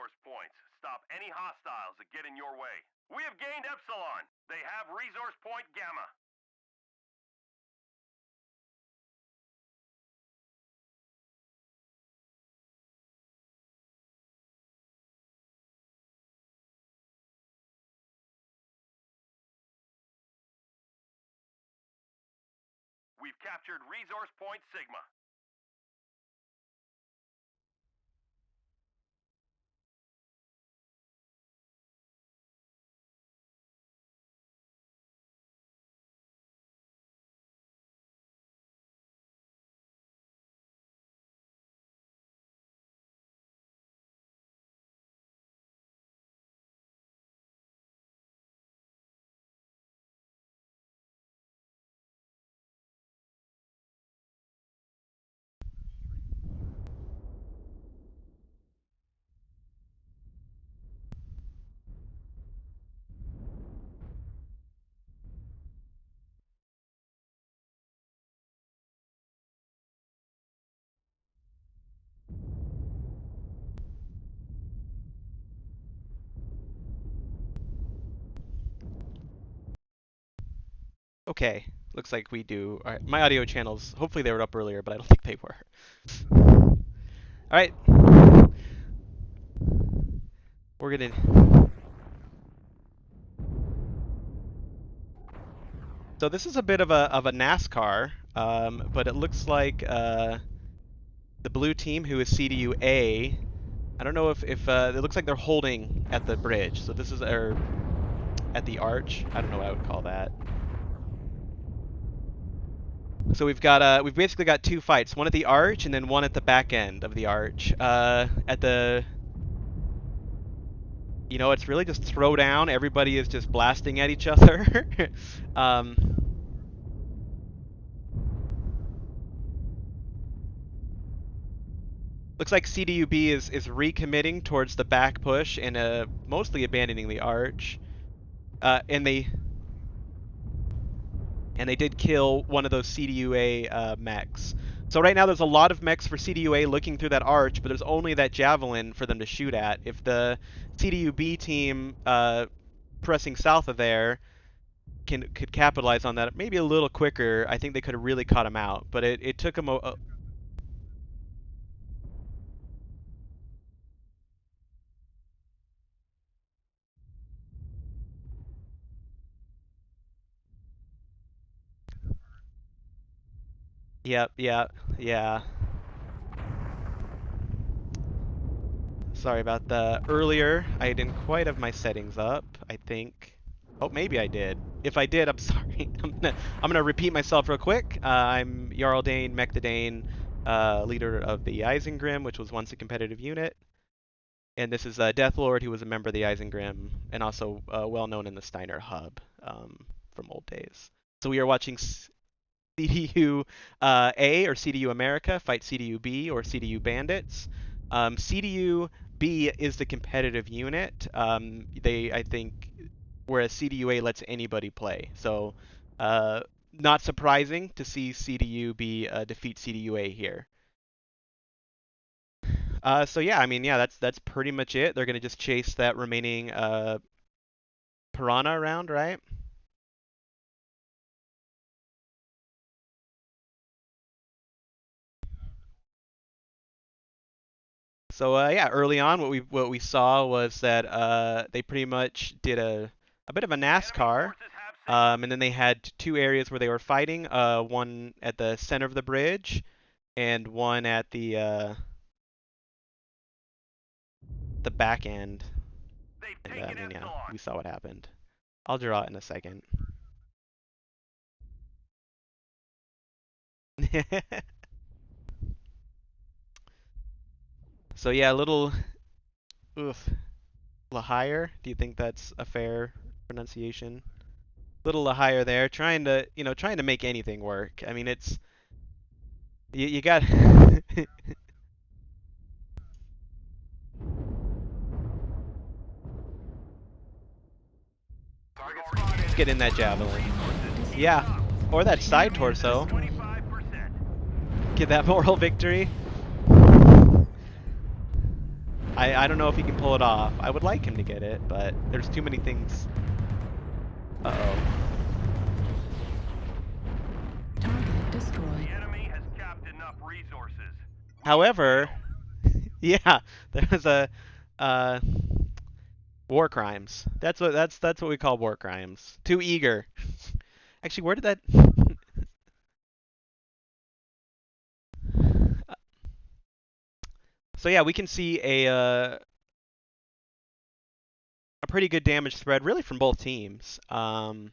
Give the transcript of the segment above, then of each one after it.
resource points. Stop any hostiles that get in your way. We have gained Epsilon. They have resource point Gamma. We've captured resource point Sigma. Okay, looks like we do. All right, my audio channels, hopefully they were up earlier, but I don't think they were. All right. We're gonna... So this is a bit of a NASCAR, but it looks like the blue team, who is CDU A, I don't know if it looks like they're holding at the bridge. So this is at the arch. I don't know what I would call that. So we've basically got two fights, one at the arch and then one at the back end of the arch. At the, it's really just throwdown. Everybody is just blasting at each other. Looks like CDU B is recommitting towards the back push and mostly abandoning the arch. And they did kill one of those CDU A mechs. So right now there's a lot of mechs for CDU A looking through that arch, but there's only that javelin for them to shoot at. If the CDU B team pressing south of there could capitalize on that maybe a little quicker, I think they could have really caught him out. But it took them a Yep, yeah. Sorry about the earlier. I didn't quite have my settings up, I think. Oh, maybe I did. If I did, I'm sorry. I'm gonna repeat myself real quick. I'm Jarl Dane, Mech the Dane, leader of the Isengrim, which was once a competitive unit. And this is Deathlord, who was a member of the Isengrim, and also well known in the Steiner Hub from old days. So we are watching CDU A, or CDU America, fight CDU B, or CDU Bandits. CDU B is the competitive unit. I think, whereas CDU A lets anybody play. So, not surprising to see CDU B defeat CDU A here. So yeah, I mean, yeah, that's pretty much it. They're gonna just chase that remaining Piranha around, right? So yeah, early on, what we saw was that they pretty much did a bit of a NASCAR, and then they had two areas where they were fighting. One at the center of the bridge, and one at the back end. And I mean, yeah, we saw what happened. I'll draw it in a second. So yeah, a little higher. Do you think that's a fair pronunciation? Little higher there, trying to make anything work. I mean, it's you got get in that javelin. Yeah, or that side torso. Get that moral victory. I don't know if he can pull it off. I would like him to get it, but there's too many things. Uh-oh. Target The destroyed. enemy has capped enough resources. We However, failed. yeah, there's a uh war crimes. That's what we call war crimes. Too eager. Actually, where did that So yeah, we can see a pretty good damage spread really from both teams. You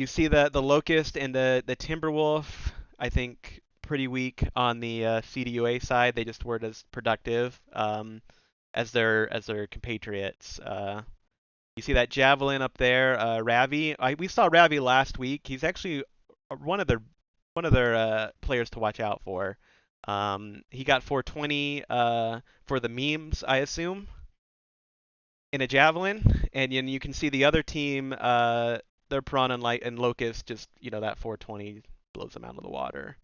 see the Locust and the Timberwolf, I think, pretty weak on the CDU A side. They just weren't as productive as their compatriots. You see that Javelin up there, Ravi. We saw Ravi last week. He's actually one of their players to watch out for. He got 420 for the memes, I assume, in a Javelin, and you can see the other team, their Piranha and Light and Locust, just that 420 blows them out of the water.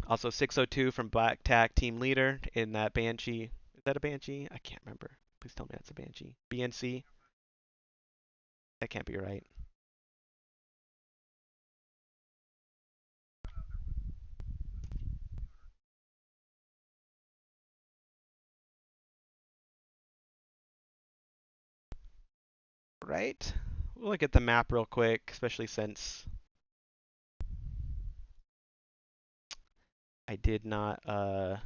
Also 602 from Black Tack, team leader in that Banshee. Is that a Banshee? I can't remember. Please tell me that's a Banshee. BNC? That can't be right. Right? We'll look at the map real quick, especially since I did not, I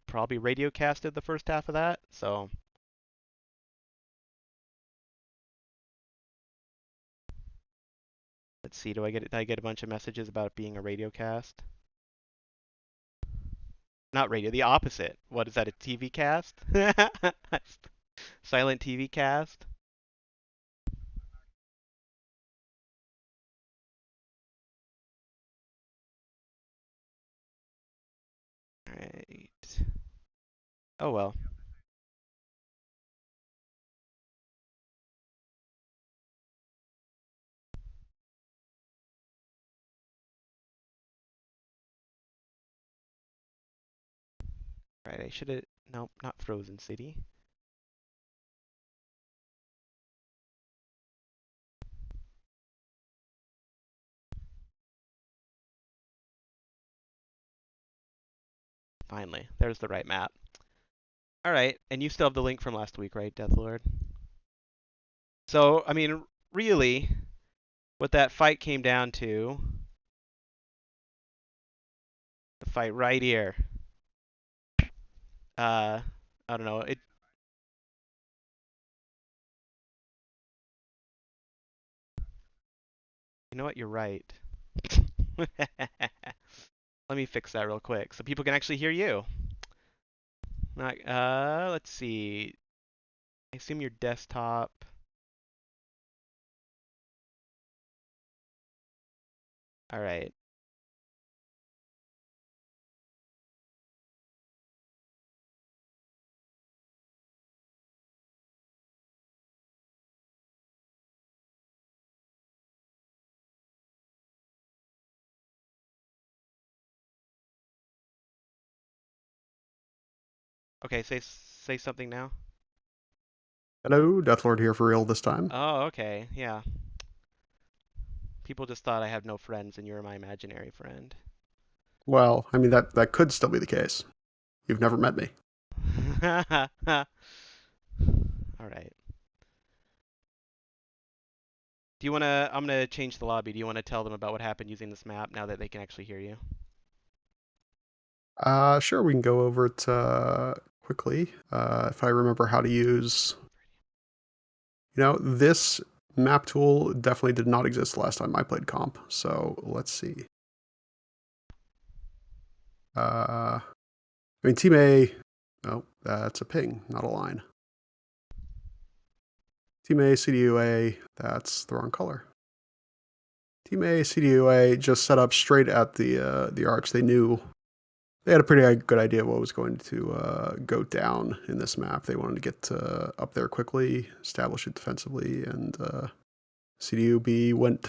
probably radio casted the first half of that, so let's see, did I get a bunch of messages about it being a radio cast? Not radio, the opposite. What is that, a TV cast? Silent TV cast? Alright. Oh well. Right, I should have. Nope, not Frozen City. Finally, there's the right map. Alright, and you still have the link from last week, right, Deathlord? So, I mean, really, what that fight came down to, the fight right here. Uh, I don't know. You know what? You're right. Let me fix that real quick so people can actually hear you. Not, let's see. I assume your desktop. All right. Okay, say something now. Hello, Deathlord here for real this time. Oh, okay. Yeah. People just thought I have no friends and you're my imaginary friend. Well, I mean that could still be the case. You've never met me. All right. Do you want to I'm going to change the lobby. Do you want to tell them about what happened using this map now that they can actually hear you? Sure, we can go over it quickly. If I remember how to use, this map tool definitely did not exist last time I played comp. So let's see. I mean, Team A. Oh, that's a ping, not a line. Team A, CDU A. That's the wrong color. Team A, CDU A just set up straight at the arcs. They knew they had a pretty good idea of what was going to go down in this map. They wanted to get up there quickly, establish it defensively, and CDU B went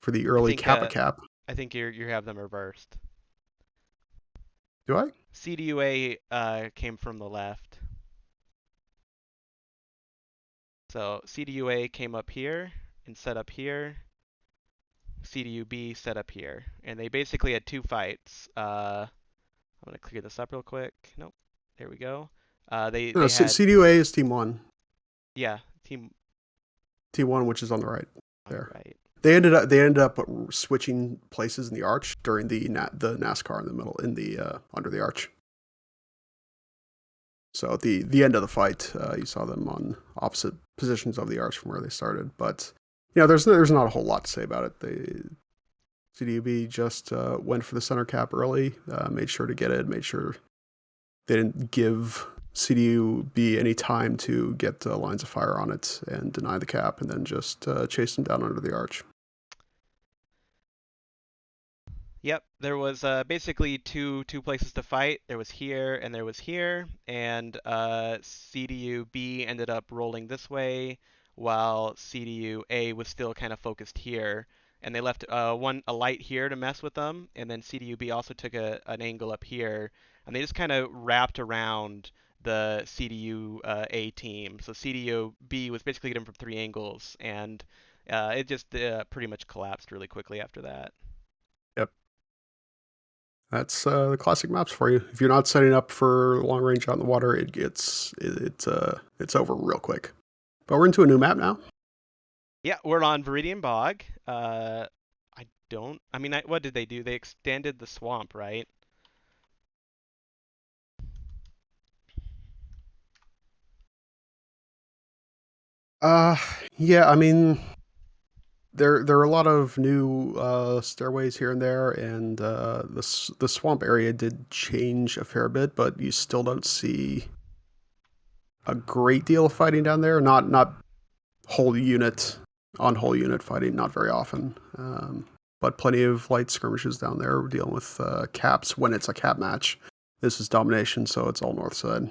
for the early Kappa cap. I think you have them reversed. Do I? CDU A came from the left. So CDU A came up here and set up here. CDU B set up here, and they basically had two fights. I'm gonna clear this up real quick. Nope, there we go. No, They had CDU A is Team 1. yeah team T1, which is on the right on there. the right. They ended up switching places in the arch during the NASCAR in the middle in the under the arch. So at the end of the fight, you saw them on opposite positions of the arch from where they started. But there's not a whole lot to say about it. CDU B just went for the center cap early, made sure to get it, made sure they didn't give CDU B any time to get lines of fire on it and deny the cap, and then just chased them down under the arch. Yep, there was basically two places to fight. There was here and there was here, and CDU B ended up rolling this way, while CDU A was still kind of focused here. And they left a light here to mess with them, and then CDU B also took an angle up here, and they just kind of wrapped around the CDU A team. So CDU B was basically getting from three angles, and it just pretty much collapsed really quickly after that. Yep. That's the classic maps for you. If you're not setting up for long range out in the water, it's over real quick. But we're into a new map now. Yeah, we're on Viridian Bog. What did they do? They extended the swamp, right? Uh, yeah. I mean, there are a lot of new stairways here and there, and the swamp area did change a fair bit, but you still don't see a great deal of fighting down there. Not whole unit on whole unit fighting, not very often. But plenty of light skirmishes down there. We're dealing with caps when it's a cap match. This is domination, so it's all north side.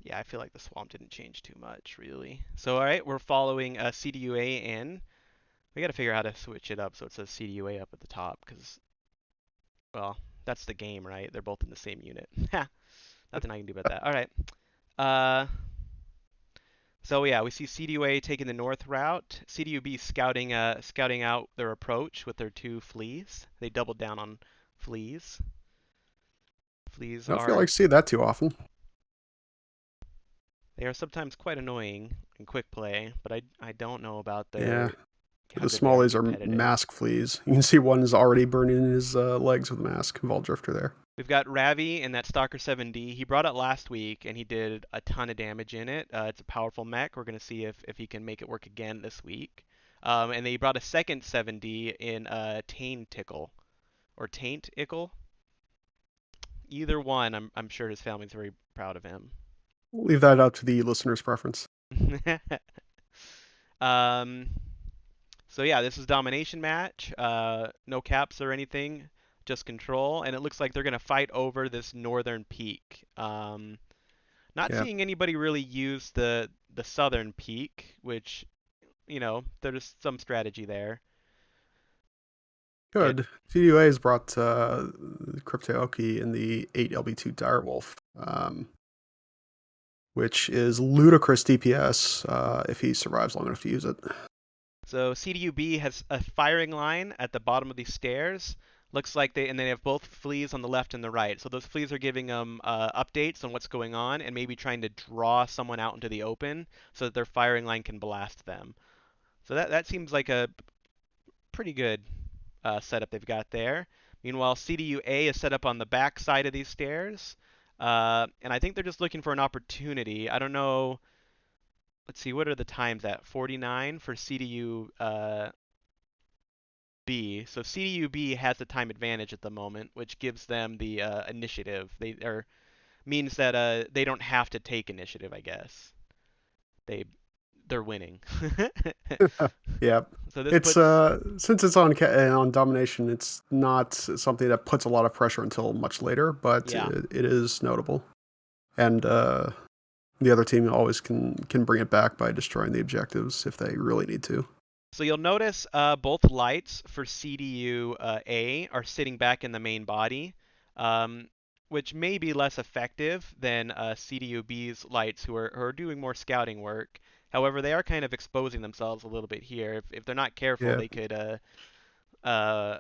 Yeah, I feel like the swamp didn't change too much, really. So, all right, we're following CDUA in. We got to figure out how to switch it up so it says CDUA up at the top, because, well, that's the game, right? They're both in the same unit. Nothing I can do about that. All right. Uh, So yeah, we see CDUA taking the north route. CDUB scouting out their approach with their two fleas. They doubled down on fleas. Fleas I don't feel are like see that too often. they are sometimes quite annoying in quick play, but I don't know about Yeah, how the good they are in smallies are competitive. mask fleas. You can see one is already burning his legs with a mask. Vol Drifter there. We've got Ravi and that Stalker 7D. He brought it last week and he did a ton of damage in it. It's a powerful mech. We're gonna see if he can make it work again this week. And they brought a second 7D in Taint Tickle or Taint Ickle. Either one, I'm sure his family's very proud of him. We'll leave that up to the listener's preference. um, so yeah, this is domination match. No caps or anything, just control, and it looks like they're gonna fight over this northern peak. Not Yeah, seeing anybody really use the southern peak, which there's some strategy there. Get good. CDUA has brought Cryptoki in the 8LB2 Direwolf, which is ludicrous DPS if he survives long enough to use it. So CDUB has a firing line at the bottom of these stairs. Looks like and they have both fleas on the left and the right. So those fleas are giving them updates on what's going on and maybe trying to draw someone out into the open so that their firing line can blast them. So that seems like a pretty good setup they've got there. Meanwhile, CDU A is set up on the back side of these stairs. And I think they're just looking for an opportunity. I don't know. Let's see, what are the times at? 49 for CDU B. So CDU B has the time advantage at the moment, which gives them the initiative. Means that they don't have to take initiative, I guess. They're winning. Yeah, So this it's puts since it's on domination, it's not something that puts a lot of pressure until much later, but yeah. it is notable. And The other team always can bring it back by destroying the objectives if they really need to. So you'll notice both lights for CDU A are sitting back in the main body, um, which may be less effective than CDU B's lights, who are doing more scouting work. However, they are kind of exposing themselves a little bit here. If they're not careful, Yeah, uh,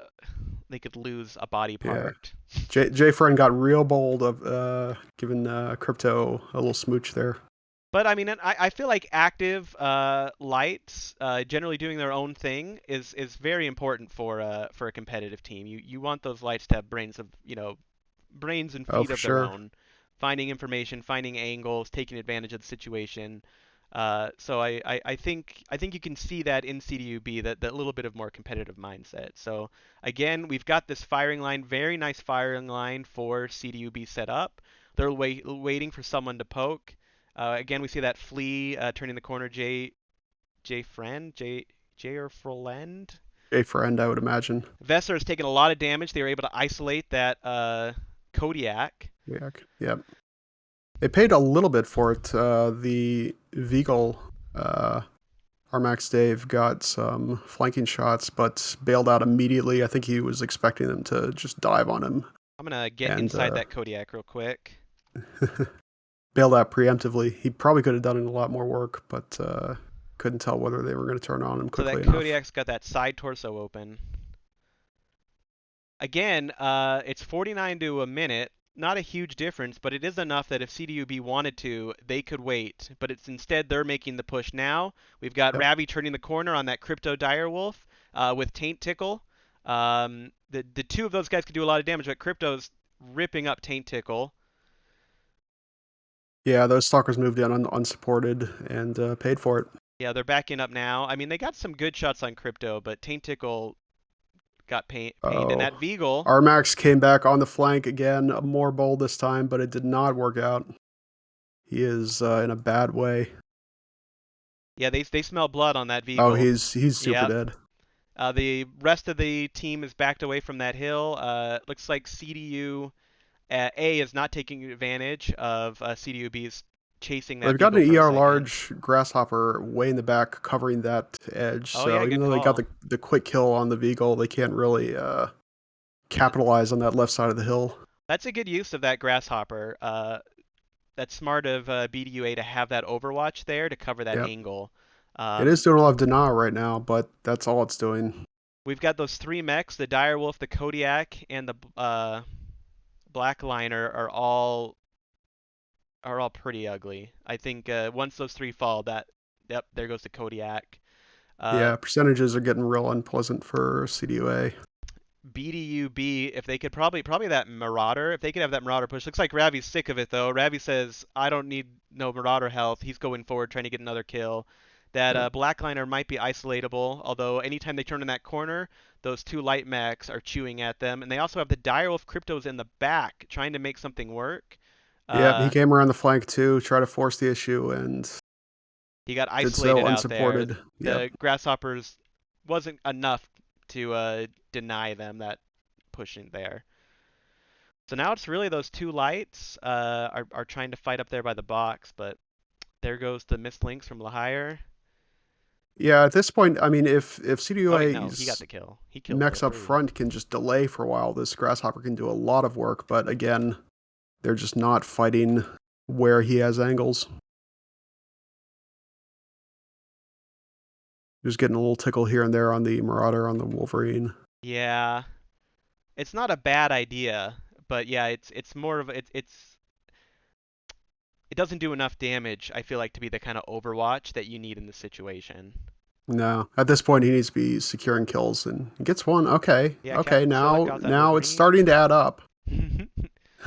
they could lose a body yeah. part. J Friend got real bold of giving Crypto a little smooch there. But I mean, I feel like active lights generally doing their own thing is very important for a competitive team. You want those lights to have brains and Oh, feet for of their sure. own, finding information, finding angles, taking advantage of the situation. So I think you can see that in CDUB, that little bit of more competitive mindset. So again, we've got this firing line, very nice firing line for CDUB set up. They're waiting for someone to poke. Again, we see that Flea turning the corner. J or Frolend. J Friend, I would imagine. Vesser has taken a lot of damage. They were able to isolate that Kodiak. Yeah, yep. They paid a little bit for it. The Vigal, uh, Armax Dave got some flanking shots, but bailed out immediately. I think he was expecting them to just dive on him I'm gonna get and inside that Kodiak real quick. bailed out preemptively. He probably could have done a lot more work, but couldn't tell whether they were going to turn on him So that quickly enough. Kodiak's got that side torso open. Again, it's 49 to a minute. Not a huge difference, but it is enough that if CDUB wanted to, they could wait. But it's instead they're making the push now. We've got Yep. Ravi turning the corner on that Crypto Direwolf with Taint Tickle. The two of those guys could do a lot of damage, but Crypto's ripping up Taint Tickle. Yeah, those stalkers moved in unsupported and paid for it. Yeah, they're backing up now. I mean, they got some good shots on Crypto, but Taint Tickle got pained. And Oh, that Veagle, Armax came back on the flank again, more bold this time, but it did not work out. He is in a bad way. yeah, they smell blood on that Oh, Veagle. he's super Yep. dead. The rest of the team is backed away from that hill. Looks like CDU A is not taking advantage of CDU B's chasing that They've got Veagle an for a ER second. large grasshopper way in the back covering that edge. Oh yeah, So even good though they got call. the quick kill on the Beagle, they can't really capitalize on that left side of the hill. That's a good use of that grasshopper. That's smart of BDUA to have that Overwatch there to cover that Yep. angle. It is doing a lot of denial right now, but that's all it's doing. We've got those three mechs, the Direwolf, the Kodiak, and the Black Liner are all pretty ugly. I think once those three fall, yep, there goes the Kodiak. Uh, Yeah, percentages are getting real unpleasant for CDUA. BDUB, if they could probably that Marauder, if they could have that Marauder push. Looks like Ravi's sick of it though. Ravi says, I don't need no Marauder health. He's going forward trying to get another kill. That Yep. Blackliner might be isolatable, although anytime they turn in that corner, those two light mechs are chewing at them. And they also have the Direwolf Cryptos in the back trying to make something work. Yep, he Uh, came around the flank too, try to force the issue, and he got did so isolated out there. unsupported. Yep. The Grasshoppers wasn't enough to deny them that pushing there. So now it's really those two lights are trying to fight up there by the box, but there goes the missed links from Lahire. Yeah, at this point, I mean, if Oh wait, no, he got CDUA's the kill. He killed all mechs up three. front can just delay for a while, this Grasshopper can do a lot of work, but again, they're just not fighting where he has angles. Just getting a little tickle here and there on the Marauder, on the Wolverine. Yeah, it's not a bad idea, but yeah, it's more of it doesn't do enough damage. I feel like to be the kind of Overwatch that you need in this situation. No, at this point, he needs to be securing kills and he gets one. Okay, Yeah, okay, Captain Silla got that now it's Wolverine. starting to add up. And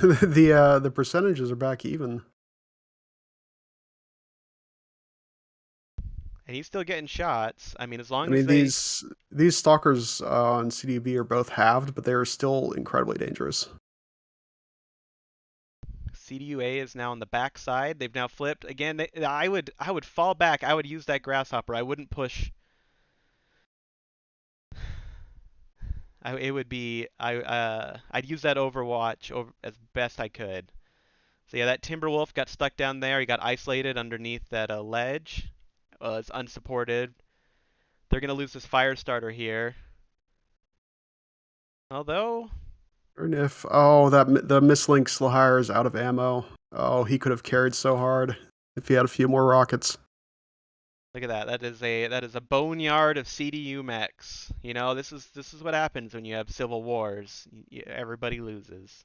The percentages are back even. he's still getting shots. I mean, as I long as mean, they these stalkers on CDB are both halved, but they are still incredibly dangerous. CDU A is now on the back side. They've now flipped again. I would fall back. I would use that grasshopper. I wouldn't push. It would be I'd use that Overwatch as best I could. So yeah, that Timberwolf got stuck down there. He got isolated underneath that ledge. It's unsupported. They're gonna lose this fire starter here. Although, And if the mislink Slahire is out of ammo. Oh, he could have carried so hard if he had a few more rockets. look at that. That is a boneyard of CDU mechs. You know, this is what happens when you have civil wars. Everybody loses.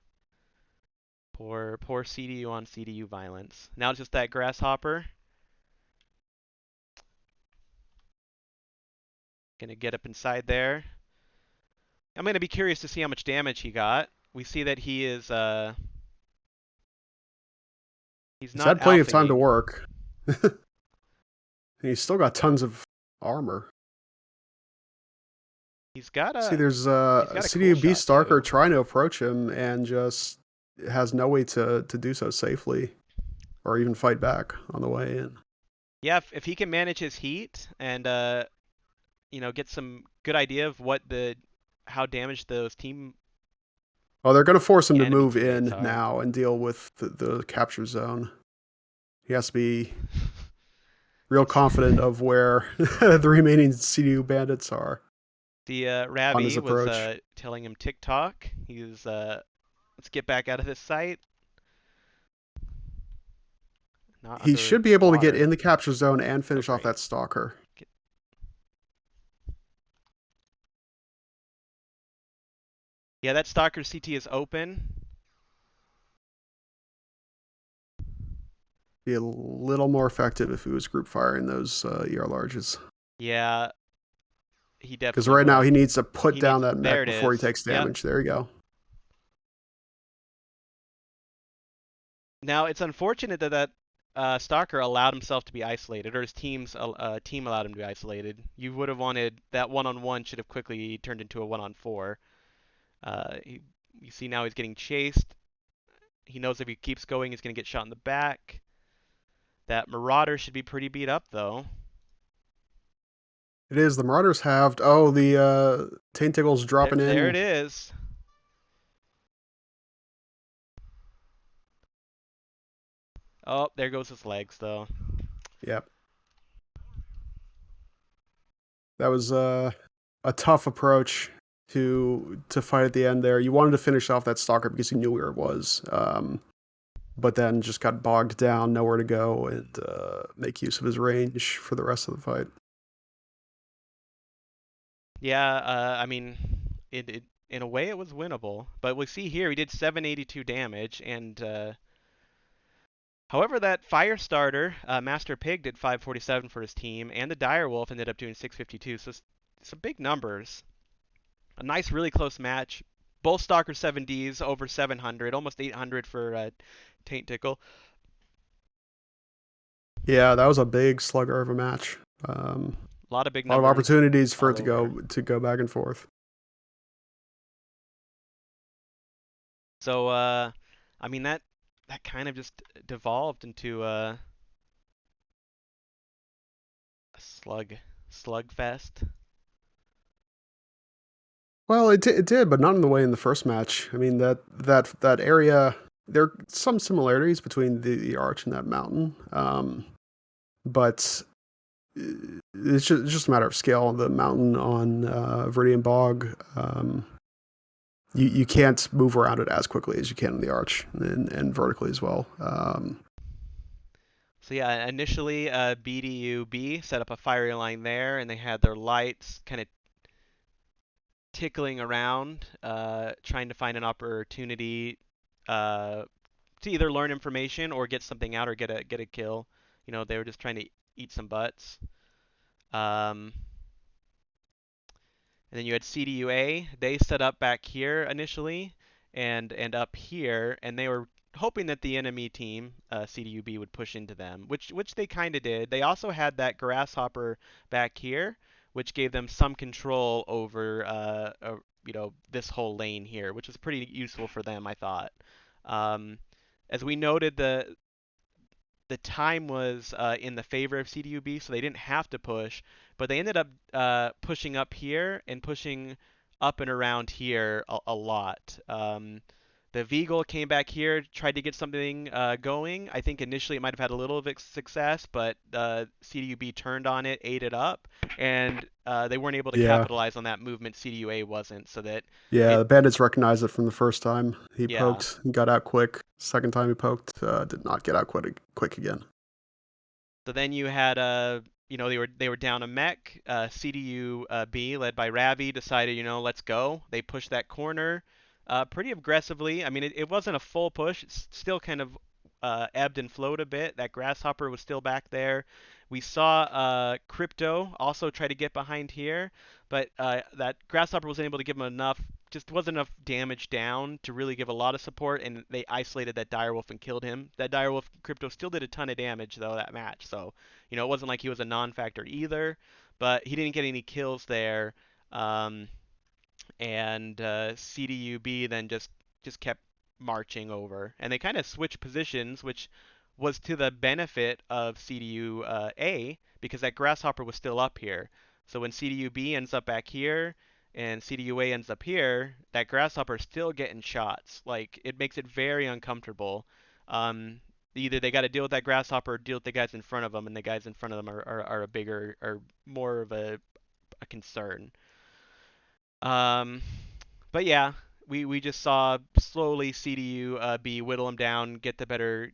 Poor CDU on CDU violence. Now it's just that grasshopper. Gonna get up inside there. I'm gonna be curious to see how much damage he got. We see that he's He's not had plenty of time to alphaing. work. And he's still got tons of armor. He's got See, a there's he's a got a cool CDU B shot Starker too. trying to approach him and just has no way to do so safely or even fight back on the way in. Yeah, if he can manage his heat and get some good idea of how damaged those Oh, they're going to force him to enemy move teammates in are. now and deal with the capture zone. He has to be real confident of where the remaining CDU bandits are The on his Rabbi was approach. telling him TikTok. Let's get back out of this site. Not He under should be able to get water. in the capture zone and Oh, finish off great. that stalker. Yeah, that Stalker CT is open. Be a little more effective if he was group firing those ER larges. Yeah, he Because definitely right now he would. needs to put He down needs. that There mech it before he is. takes Yep. damage. There you go. Now it's unfortunate that Stalker allowed himself to be isolated, or his team allowed him to be isolated. You would have wanted that one-on-one should have quickly turned into a one-on-four. You see now he's getting chased. He knows if he keeps going, he's gonna get shot in the back. That Marauder should be pretty beat up though. It is. The Marauders have. Oh, the Taintiggle's dropping There it in. is. Oh, there goes his legs though. Yep. That was a tough approach to fight at the end there. You wanted to finish off that stalker because you knew where it was, but then just got bogged down, nowhere to go, and make use of his range for the rest of the fight. Yeah, I mean, it in a way it was winnable, but we see here he did 782 damage, and however that Firestarter, Master Pig did 547 for his team, and the Direwolf ended up doing 652. So some big numbers. A nice, really close match. Both Stalker 7Ds over 700, almost 800 for Taint Tickle. Yeah, that was a big slugger of a match. A lot of big A lot of numbers opportunities for it all over. to go back and forth. So, I mean that kind of just devolved into a slugfest. Well, it did, but not in the way in the first match. I mean that area. There are some similarities between the arch and that mountain, but it's just a matter of scale. The mountain on Viridian Bog, you can't move around it as quickly as you can in the arch and vertically as well. So yeah, initially BDU B set up a fire line there, and they had their lights kind of tickling around, trying to find an opportunity to either learn information or get something out or get a kill. You know, they were just trying to eat some butts. Um, and then you had CDU A. They set up back here initially, and up here, and they were hoping that the enemy team, CDU B, would push into them, which they kind of did. They also had that grasshopper back here, which gave them some control over this whole lane here, which was pretty useful for them, I thought. Um, as we noted, the time was in the favor of CDUB, so they didn't have to push, but they ended up pushing up here and pushing up and around here a lot. The Vigal came back here, tried to get something going. I think initially it might have had a little bit of success, but CDU B turned on it, ate it up, and they weren't able to Yeah. capitalize on that movement. CDU A wasn't, so that Yeah, it, the bandits recognized it from the first time. He yeah. poked, and got out quick. Second time he poked, did not get out quick again. So then you had they were down a mech. CDU B led by Ravi decided let's go. They pushed that corner pretty aggressively. I mean it wasn't a full push. It's still kind of ebbed and flowed a bit. That grasshopper was still back there. We saw Crypto also try to get behind here, but that grasshopper wasn't able to give him enough. Just wasn't enough damage down to really give a lot of support, and they isolated that direwolf and killed him. That direwolf Crypto still did a ton of damage though that match, so it wasn't like he was a non-factor either, but he didn't get any kills there. Um, and CDUB then just kept marching over, and they kind of switched positions, which was to the benefit of CDU A because that grasshopper was still up here. So when CDU B ends up back here and CDU A ends up here, that grasshopper is still getting shots. Like it makes it very uncomfortable. Um, Either they got to deal with that grasshopper or deal with the guys in front of them, and the guys in front of them are a bigger, are more of a concern. Um, but yeah, we just saw slowly CDU B whittle them down, get the better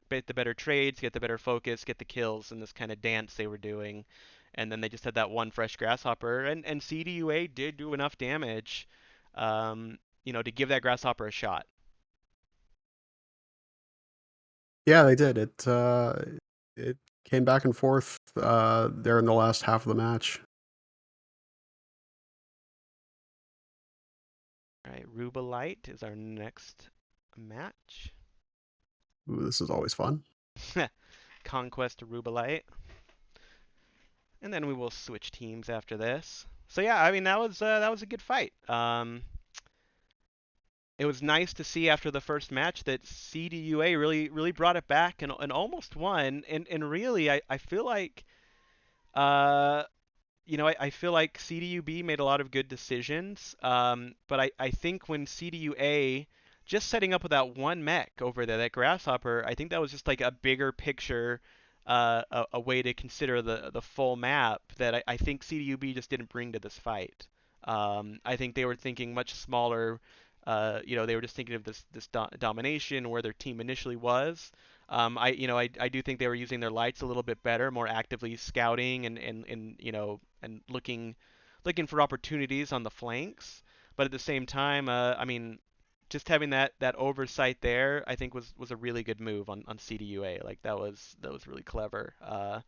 trades, get the better focus, get the kills in this kind of dance they were doing, and then they just had that one fresh grasshopper, and CDU A did do enough damage, to give that grasshopper a shot. Yeah, they did. It came back and forth there in the last half of the match. All right, Rubalite is our next match. Ooh, this is always fun. Conquest Rubalite. And then we will switch teams after this. So yeah, I mean that was a good fight. It was nice to see after the first match that CDUA really brought it back and almost won. And really, I feel like uh, I feel like CDUB made a lot of good decisions, but I think when CDUA just setting up with that one mech over there, that grasshopper, I think that was just like a bigger picture, a way to consider the full map that I think CDUB just didn't bring to this fight. I think they were thinking much smaller. They were just thinking of this domination where their team initially was. I do think they were using their lights a little bit better, more actively scouting and looking for opportunities on the flanks. But at the same time, I mean, just having that oversight there, I think was a really good move on CDUA. Like that was really clever. There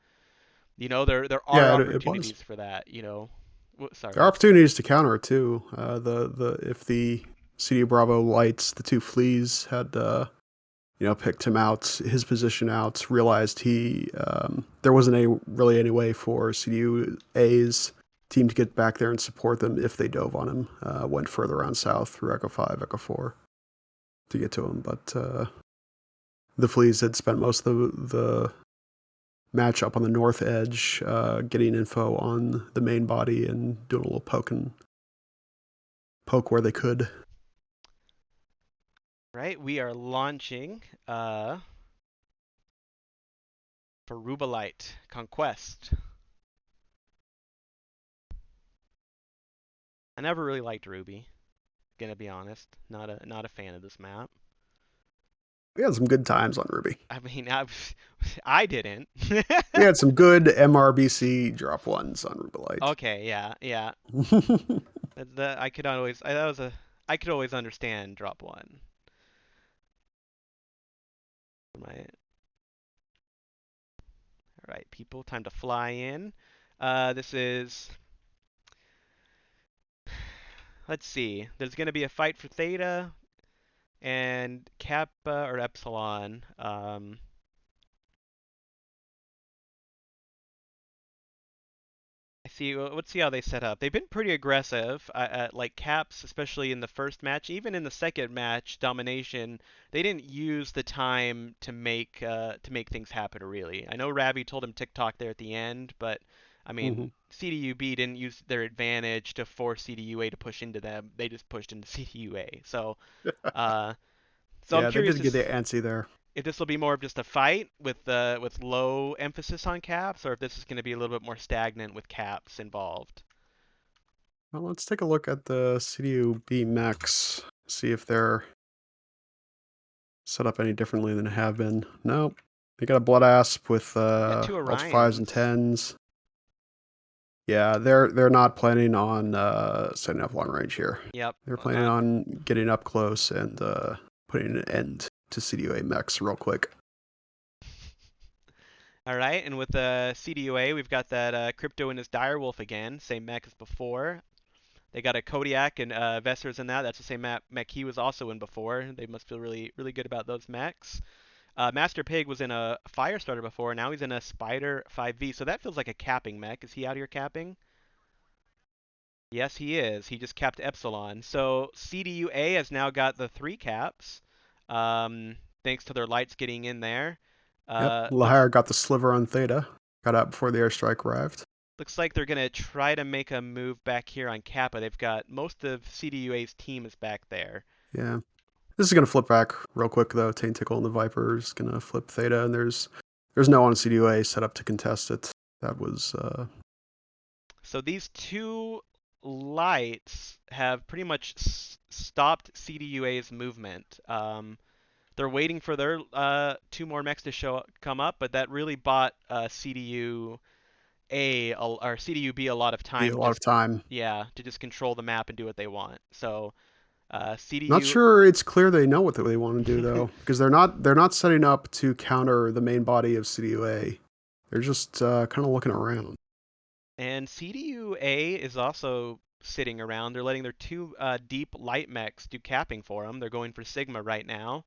are Yeah, it was. opportunities for that. Sorry, There are what? opportunities to counter it too. The if the CDU Bravo lights, the two fleas had picked him out, his position out, realized there wasn't really any way for CDU A's team to get back there and support them if they dove on him. Went further around south through Echo 5, Echo 4 to get to him, but the fleas had spent most of the match up on the north edge, getting info on the main body and doing a little poke where they could. Right, we are launching for Rubalite Conquest. I never really liked Ruby, gonna be honest. Not a fan of this map. We had some good times on Ruby. I mean, I didn't. We had some good MRBC drop ones on Rubelite. Okay, yeah. I could always I could always understand drop one. My All right, people, time to fly in. This is Let's see. There's gonna be a fight for Theta and Kappa or Epsilon. I see. Let's see how they set up. They've been pretty aggressive, like Caps, especially in the first match. Even in the second match, Domination, they didn't use the time to make things happen. Really, I know Ravi told him TikTok there at the end, but I Mm-hmm. mean, CDUB didn't use their advantage to force CDUA to push into them. They just pushed into CDUA. So, uh, So I'm Yeah, they curious did get the antsy there. if this will be more of just a fight with low emphasis on caps, or if this is going to be a little bit more stagnant with caps involved. Well, let's take a look at the CDU B mechs. See if they're set up any differently than they have been. Nope. They got a Blood Asp with Got two Ultra 5s and Orions. 10s. Yeah, they're not planning on setting up long range here. Yep. They're planning on getting up close and putting an end to CDU A mechs real quick. All right, and with the CDU A, we've got that Crypto in his Direwolf again, same mech as before. They got a Kodiak and Vessers in that. That's the same mech he was also in before. They must feel really, really good about those mechs. Master Pig was in a Firestarter before. Now he's in a Spider 5V. So that feels like a capping mech. Is he out here capping? Yes, he is. He just capped Epsilon. So CDU A has now got the 3 caps, thanks to their lights getting in there. Yep, Looks Lahire got the sliver on Theta. Got out before the airstrike arrived. looks like they're gonna try to make a move back here on Kappa. They've got most of CDU A's team is back there. Yeah. This is going to flip back real quick, though. Taint Tickle and the Viper is going to flip Theta, and there's no one on CDU A set up to contest it. That was... So these two lights have pretty much stopped CDUA's movement. They're waiting for their 2 more mechs to come up, but that really bought CDU A or CDU B a lot of be time a to lot of just time. to just control the map and do what they want. So Not CDU sure it's clear they know what they want to do though, because they're not setting up to counter the main body of CDU A. They're just kind of looking around. and CDU A is also sitting around. They're letting their 2 deep light mechs do capping for them. They're going for Sigma right now.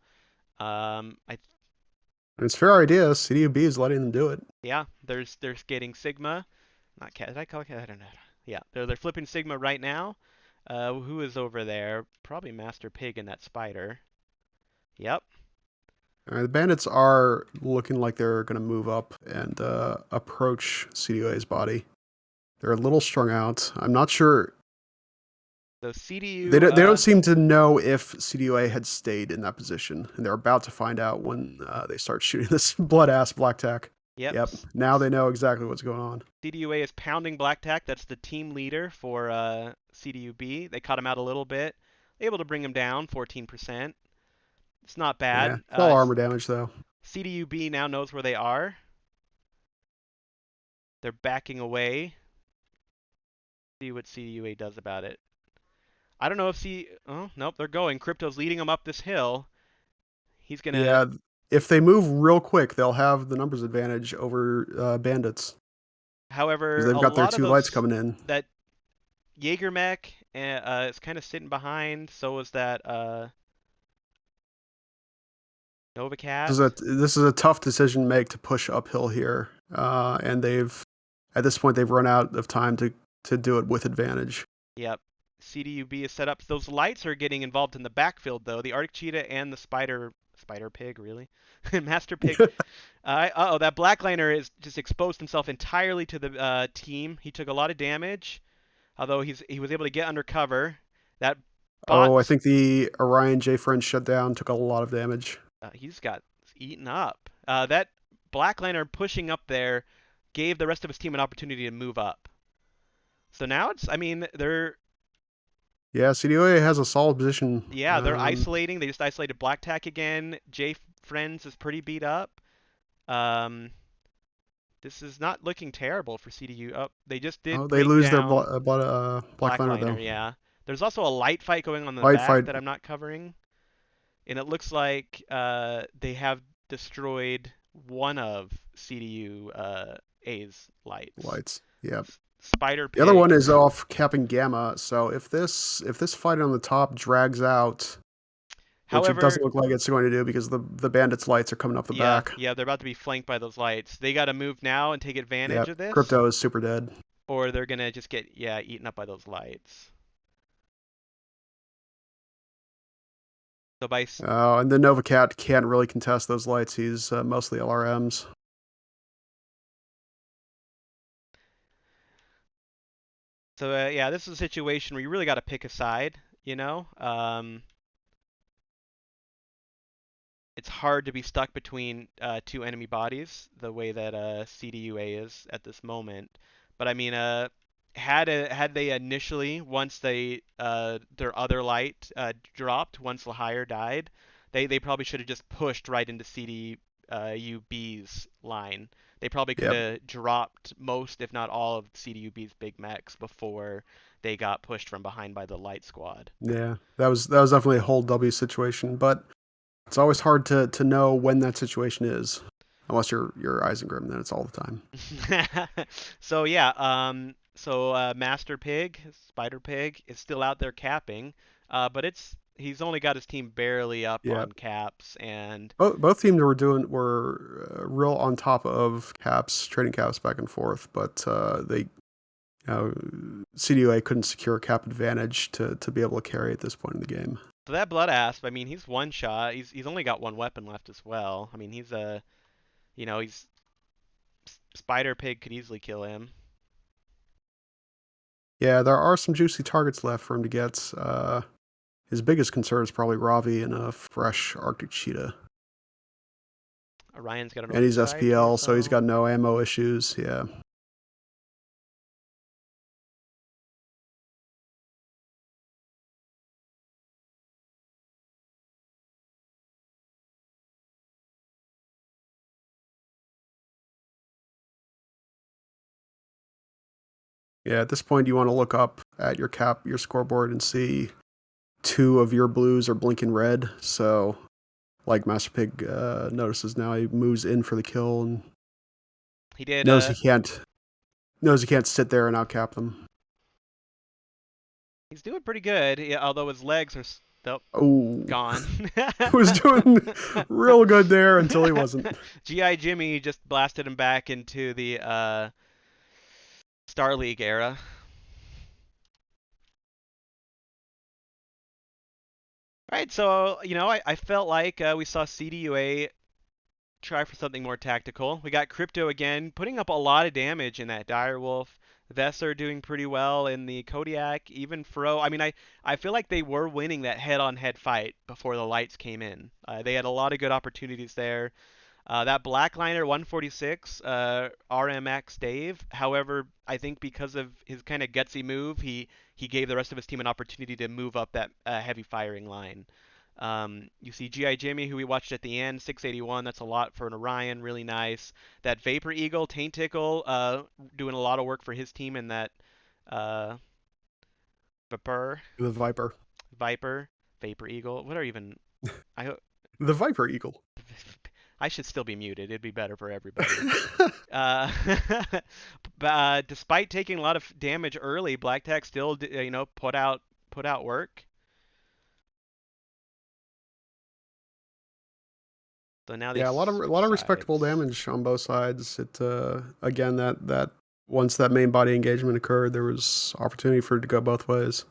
I And it's a fair idea. CDU B is letting them do it. Yeah, they're getting Sigma. Not cat. Did I call cat? I don't know. Yeah, they're flipping Sigma right now. Who is over there? Probably Master Pig and that spider. Yep. The bandits are looking like they're going to move up and approach CDU A's body. They're a little strung out. I'm not sure. So They CDU. don't seem to know if CDUA had stayed in that position, and they're about to find out when they start shooting this blood ass black tack. Yep. Yep. Now they know exactly what's going on. CDUA is pounding Black Tack. That's the team leader for CDU B. They cut him out a little bit, able to bring him down 14%. It's not Yeah, bad. it's all armor damage though. CDU B now knows where they are. They're backing away. See what CDUA does about it. I don't know if oh, nope, they're going. Crypto's leading them up this hill. He's gonna. Yeah, if they move real quick, they'll have the numbers advantage over bandits because However, they've a got their lot of 2 lights those coming in. that Jaeger mech is kind of sitting behind. So is that Nova Cat. This is a tough decision to make to push uphill here, and at this point they've run out of time to do it with advantage. Yep. CDUB is set up. Those lights are getting involved in the backfield though. The Arctic Cheetah and the Spider Pig, really, Master Pig. Uh-oh, that Blackliner is just exposed himself entirely to the team. He took a lot of damage, although he was able to get under cover. That bot, Oh, I think the Orion J Friend shutdown took a lot of damage. he's got eaten up. That Blackliner pushing up there gave the rest of his team an opportunity to move up. So now I mean, Yeah, CDOA has a solid position. yeah, they're isolating. They just isolated Black Tack again. J Friends is pretty beat up. Um, this is not looking terrible for CDU. Oh, they just did They bring lose their down Black Liner though. Yeah. There's also a light fight going on in the Light back fight. that I'm not covering. And it looks like they have destroyed one of CDU A's lights. Yeah. Spider The other Pig. one is off capping Gamma. So if this fight on the top drags out, which it However, doesn't look like it's going to do because the bandits' lights are coming up the back. yeah, they're about to be flanked by those lights. They got to move now and take advantage Yeah, of this, Crypto is super dead. or they're gonna just get eaten up by those lights. So And the Nova Cat can't really contest those lights. He's mostly LRMs. So yeah, this is a situation where you really got to pick a side, you know. it's hard to be stuck between two enemy bodies the way that CDU A is at this moment. But I mean, had they initially once they their other light dropped once Lahire died, they probably should have just pushed right into CDU B's line. They probably could Yep. have dropped most, if not all, of CDU B's big mechs before they got pushed from behind by the light squad. Yeah, that was definitely a whole W situation, but it's always hard to know when that situation is, unless you're Isengrim, then it's all the time. So yeah, Master Pig, Spider Pig, is still out there capping, but he's only got his team barely up Yeah, on caps, and both teams were real on top of caps, trading caps back and forth, but CDUA couldn't secure a cap advantage to be able to carry at this point in the game. so that Blood Asp, I mean, he's one shot. He's only got one weapon left as well. I mean, he's a, he's Spider Pig could easily kill him. Yeah, there are some juicy targets left for him to get. His biggest concern is probably Ravi and a fresh Arctic Cheetah. Orion's got an And he's oversized SPL, so he's torso. got no ammo issues. Yeah. Yeah, at this point, you want to look up at your scoreboard, and see two of your blues are blinking red. So, like Master Pig notices now, he moves in for the kill and He did. knows he can't sit there and outcap them. He's doing pretty good, yeah, although his legs are still Oh, gone. was doing real good there until he wasn't. GI Jimmy just blasted him back into the Star League era. All right, so I felt like we saw CDUA try for something more tactical. We got Crypto again, putting up a lot of damage in that Direwolf. Vesser doing pretty well in the Kodiak, even Fro. I mean, I feel like they were winning that head-on-head fight before the lights came in. They had a lot of good opportunities there. That Blackliner 146, RMX Dave. However, I think because of his kind of gutsy move, he gave the rest of his team an opportunity to move up that heavy firing line. You see GI Jimmy, who we watched at the end, 681. That's a lot for an Orion. Really nice. That Vapor Eagle, Taint Tickle, doing a lot of work for his team in that uh, Vapor, The Viper. Viper, Vapor Eagle. What are even? I The Viper Eagle. I should still be muted. It'd be better for everybody. Uh, despite taking a lot of damage early, Black Tech still, put out work. So now Yeah, these a lot of respectable sides. damage on both sides. It again that once that main body engagement occurred, there was opportunity for it to go both ways.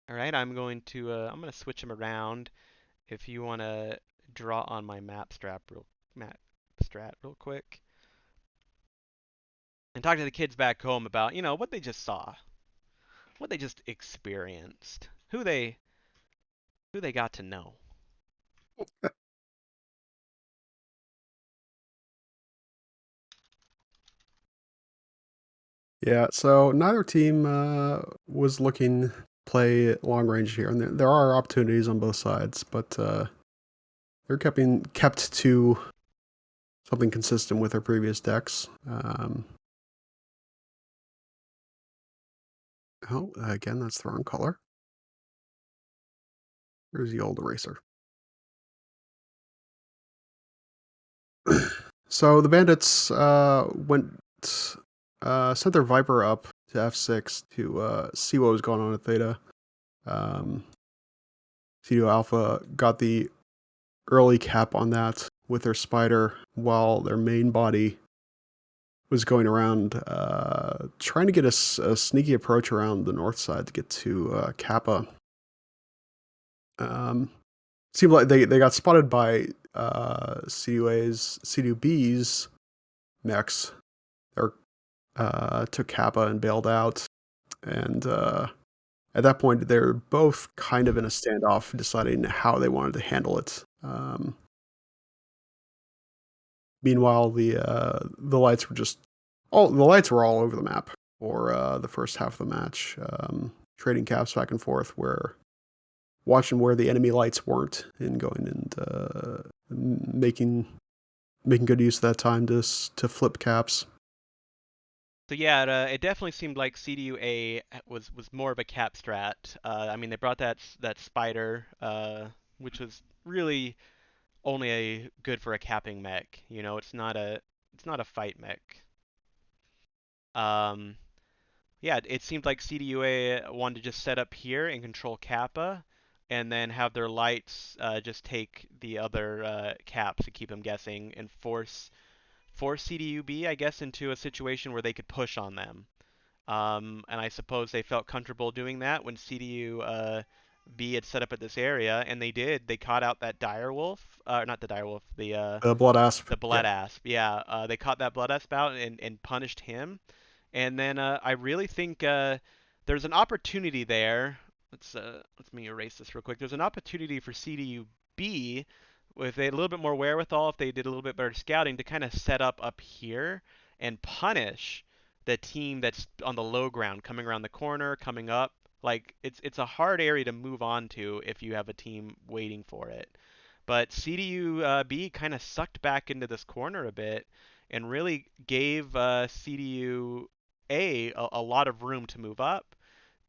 All right, I'm going to switch them around. If you want to draw on my map strat real quick, and talk to the kids back home about what they just saw, what they just experienced, who they got to know. Yeah, so neither team was looking play long range here, and there are opportunities on both sides, but they're kept to something consistent with their previous decks. Oh, again, that's the wrong color. Here's the old eraser. So the bandits sent their Viper up to F6 to see what was going on at Theta. CDU Alpha got the early cap on that with their Spider, while their main body was going around trying to get a sneaky approach around the north side to get to Kappa. Seemed like they got spotted by CDU B's mechs. They took Kappa and bailed out, and at that point, they're both kind of in a standoff, deciding how they wanted to handle it. Meanwhile, the lights were just the lights were all over the map for the first half of the match, trading caps back and forth, where watching where the enemy lights weren't and going and making good use of that time to flip caps. So yeah, it definitely seemed like CDU A was more of a cap strat. I mean, they brought that spider, which was really only good for a capping mech. You know, it's not a fight mech. Um, yeah, it seemed like CDU A wanted to just set up here and control Kappa, and then have their lights just take the other caps to keep them guessing and force CDU B, I guess, into a situation where they could push on them. And I suppose they felt comfortable doing that when CDU B had set up at this area, and they did. They caught out that direwolf, not the direwolf, Blood Asp. the blood Yep. asp. Yeah, they caught that blood asp out and punished him. And then I really think there's an opportunity there. Let me erase this real quick. There's an opportunity for CDU B with a little bit more wherewithal, if they did a little bit better scouting, to kind of set up here and punish the team that's on the low ground, coming around the corner, coming up. Like it's a hard area to move on to if you have a team waiting for it. But CDU B kind of sucked back into this corner a bit and really gave CDU a lot of room to move up.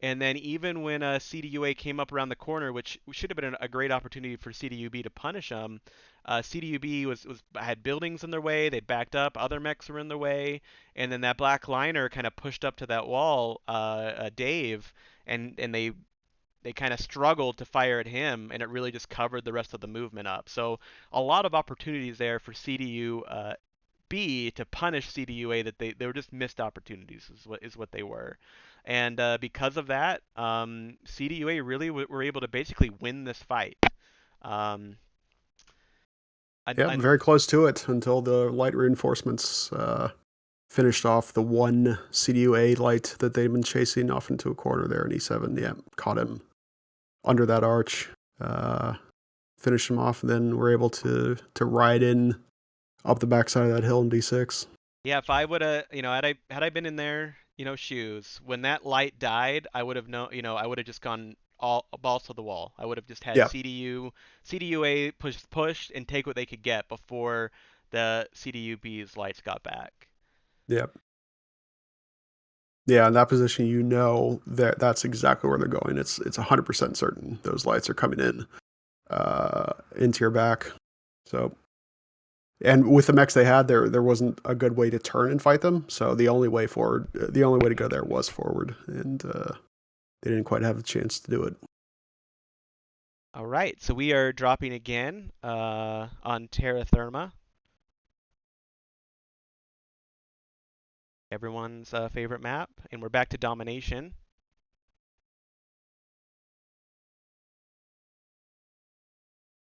And then even when CDUA came up around the corner, which should have been a great opportunity for CDUB to punish them, CDUB had buildings in their way. They backed up. Other mechs were in their way, and then that black liner kind of pushed up to that wall, Dave, and they kind of struggled to fire at him, and it really just covered the rest of the movement up. So a lot of opportunities there for CDU B to punish CDUA that they were just missed opportunities is what they were. And because of that, CDUA really were able to basically win this fight. Um, Yep, very close to it until the light reinforcements finished off the one CDUA light that they'd been chasing off into a corner there in E7. Yeah, caught him under that arch, finished him off, and then we're able to ride in up the backside of that hill in D6. Yeah, if I would have, had I been in their, shoes when that light died, I would have known, I would have just gone all balls to the wall. I would have just had Yeah, CDUA push and take what they could get before the CDUB's lights got back. yeah. Yeah, in that position, that's exactly where they're going. It's 100% certain those lights are coming in into your back. So, and with the mechs they had, there wasn't a good way to turn and fight them. So the only way to go there was forward, and they didn't quite have a chance to do it. All right, so we are dropping again on Terra Therma. Everyone's favorite map, and we're back to domination.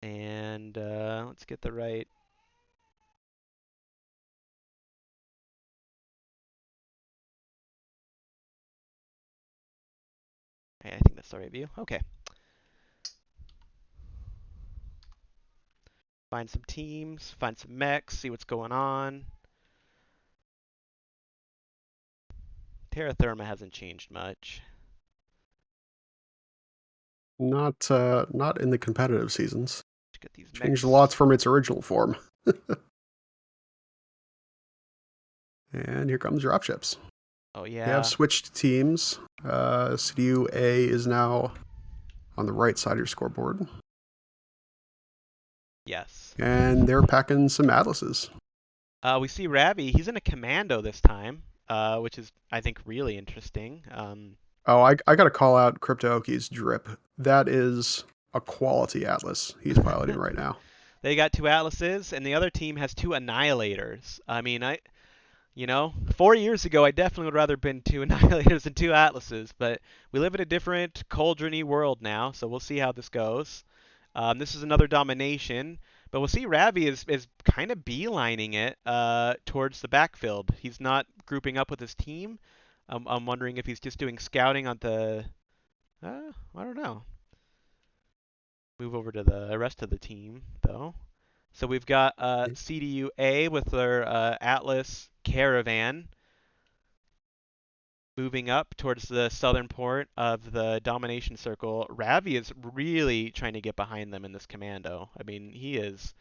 And let's get the right. Okay, I think that's the right view. Okay. Find some teams, find some mechs, see what's going on. Terra Therma hasn't changed much. Not in the competitive seasons. Let's get these Changed mechs. a lot from its original form. And here comes dropships. Oh They yeah. have switched teams. CDU A is now on the right side of your scoreboard. Yes. And they're packing some atlases. We see Ravi. He's in a commando this time, which is I think really interesting. Oh, I got to call out CryptoOki's drip. That is a quality atlas he's piloting right now. They got 2 atlases, and the other team has 2 annihilators. I mean, 4 years ago, I definitely would rather been 2 annihilators than 2 atlases, but we live in a different cauldron-y world now, so we'll see how this goes. This is another domination, but we'll see Ravi is kind of beelining it towards the backfield. He's not grouping up with his team. I'm wondering if he's just doing scouting on the I don't know. Move over to the rest of the team, though. So we've got CDU A with their Atlas Caravan moving up towards the southern port of the domination circle. Ravi is really trying to get behind them in this commando. I mean, he is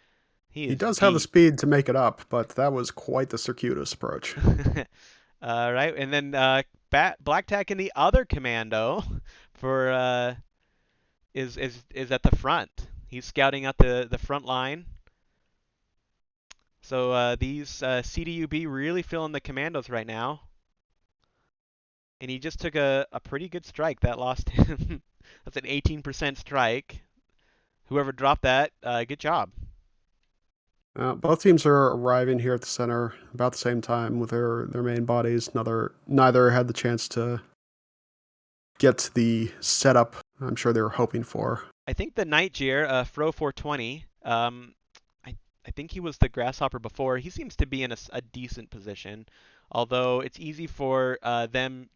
He does have the deep. speed to make it up, but that was quite the circuitous approach. Right, and then Black Tack in the other commando for is at the front. He's scouting out the front line. So these CDU B really feeling the commandos right now. And he just took a pretty good strike. That lost him. That's an 18% strike. Whoever dropped that, good job. Both teams are arriving here at the center about the same time with their main bodies. Neither had the chance to get to the setup I'm sure they were hoping for. I think the Nightjeer, Fro 420, I think he was the Grasshopper before. He seems to be in a decent position, although it's easy for them.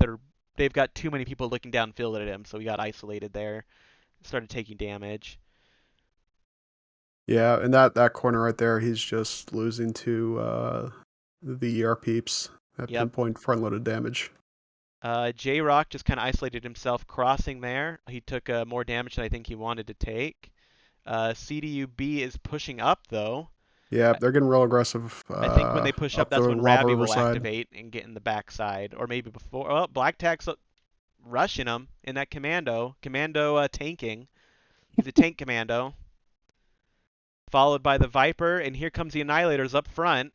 They've got too many people looking downfield at him, so he got isolated there, started taking damage. Yeah, and that corner right there, he's just losing to the ER peeps at Yep. pinpoint front-loaded damage. J-Rock just kind of isolated himself crossing there. He took more damage than I think he wanted to take. CDU B is pushing up, though. Yeah, they're getting real aggressive. I think when they push up, that's the when lava Ravi river will side. activate and get in the backside, or maybe before. Oh, Black Tack's rushing him in that commando. Commando tanking. He's a tank commando. Followed by the Viper, and here comes the Annihilators up front.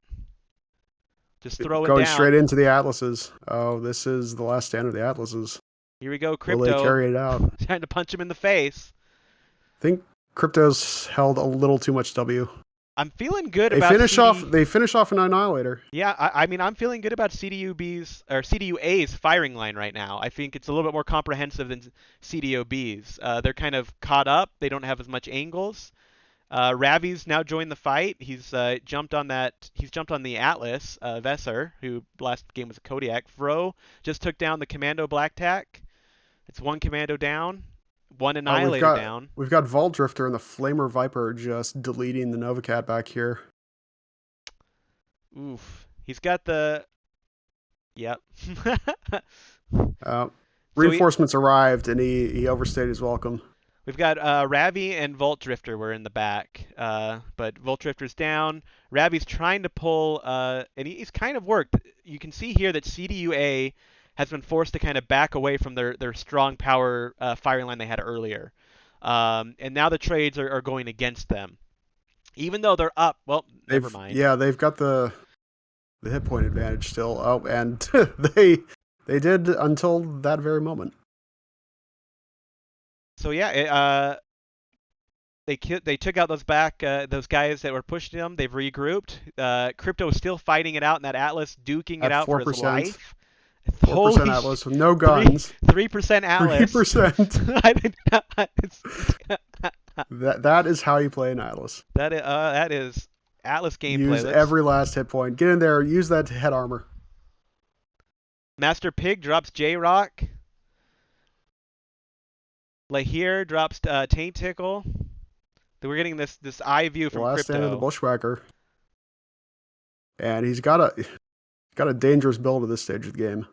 Just throwing Going down. straight into the Atlases. Oh, this is the last stand of the Atlases. Here we go, Will Crypto. they carry it out? Trying to punch him in the face. I think Crypto's held a little too much W. I'm feeling good They about They finish off an Annihilator. Yeah, I mean, I'm feeling good about CDU A's firing line right now. I think it's a little bit more comprehensive than CDU B's. They're kind of caught up. They don't have as much angles. Ravi's now joined the fight. He's jumped on the Atlas, Vesser, who last game was a Kodiak. Fro just took down the Commando Black Tack. It's one Commando down, one Annihilator down. We've got Vault Drifter and the Flamer Viper just deleting the Novacat back here. Oof. He's got the... Yep. Reinforcements arrived, and he overstayed his welcome. We've got Ravi and Vault Drifter were in the back, but Vault Drifter's down. Ravi's trying to pull, and he's kind of worked. You can see here that CDU A has been forced to kind of back away from their strong power firing line they had earlier. And now the trades are going against them. Even though they're up, well, never mind. Yeah, they've got the hit point advantage still. Oh, and they did until that very moment. So yeah, they took out those guys that were pushing them. They've regrouped. Crypto is still fighting it out in that Atlas, duking it out 4%. For his life. 4% Atlas with no guns. 3% Atlas. 3%. That is how you play an Atlas. That is Atlas gameplay. Use every last hit point. Get in there. Use that head armor. Master Pig drops J-Rock. Lahir drops Taint Tickle. We're getting this eye view from Last Crypto. stand of the Bushwhacker. And he's got a dangerous build at this stage of the game.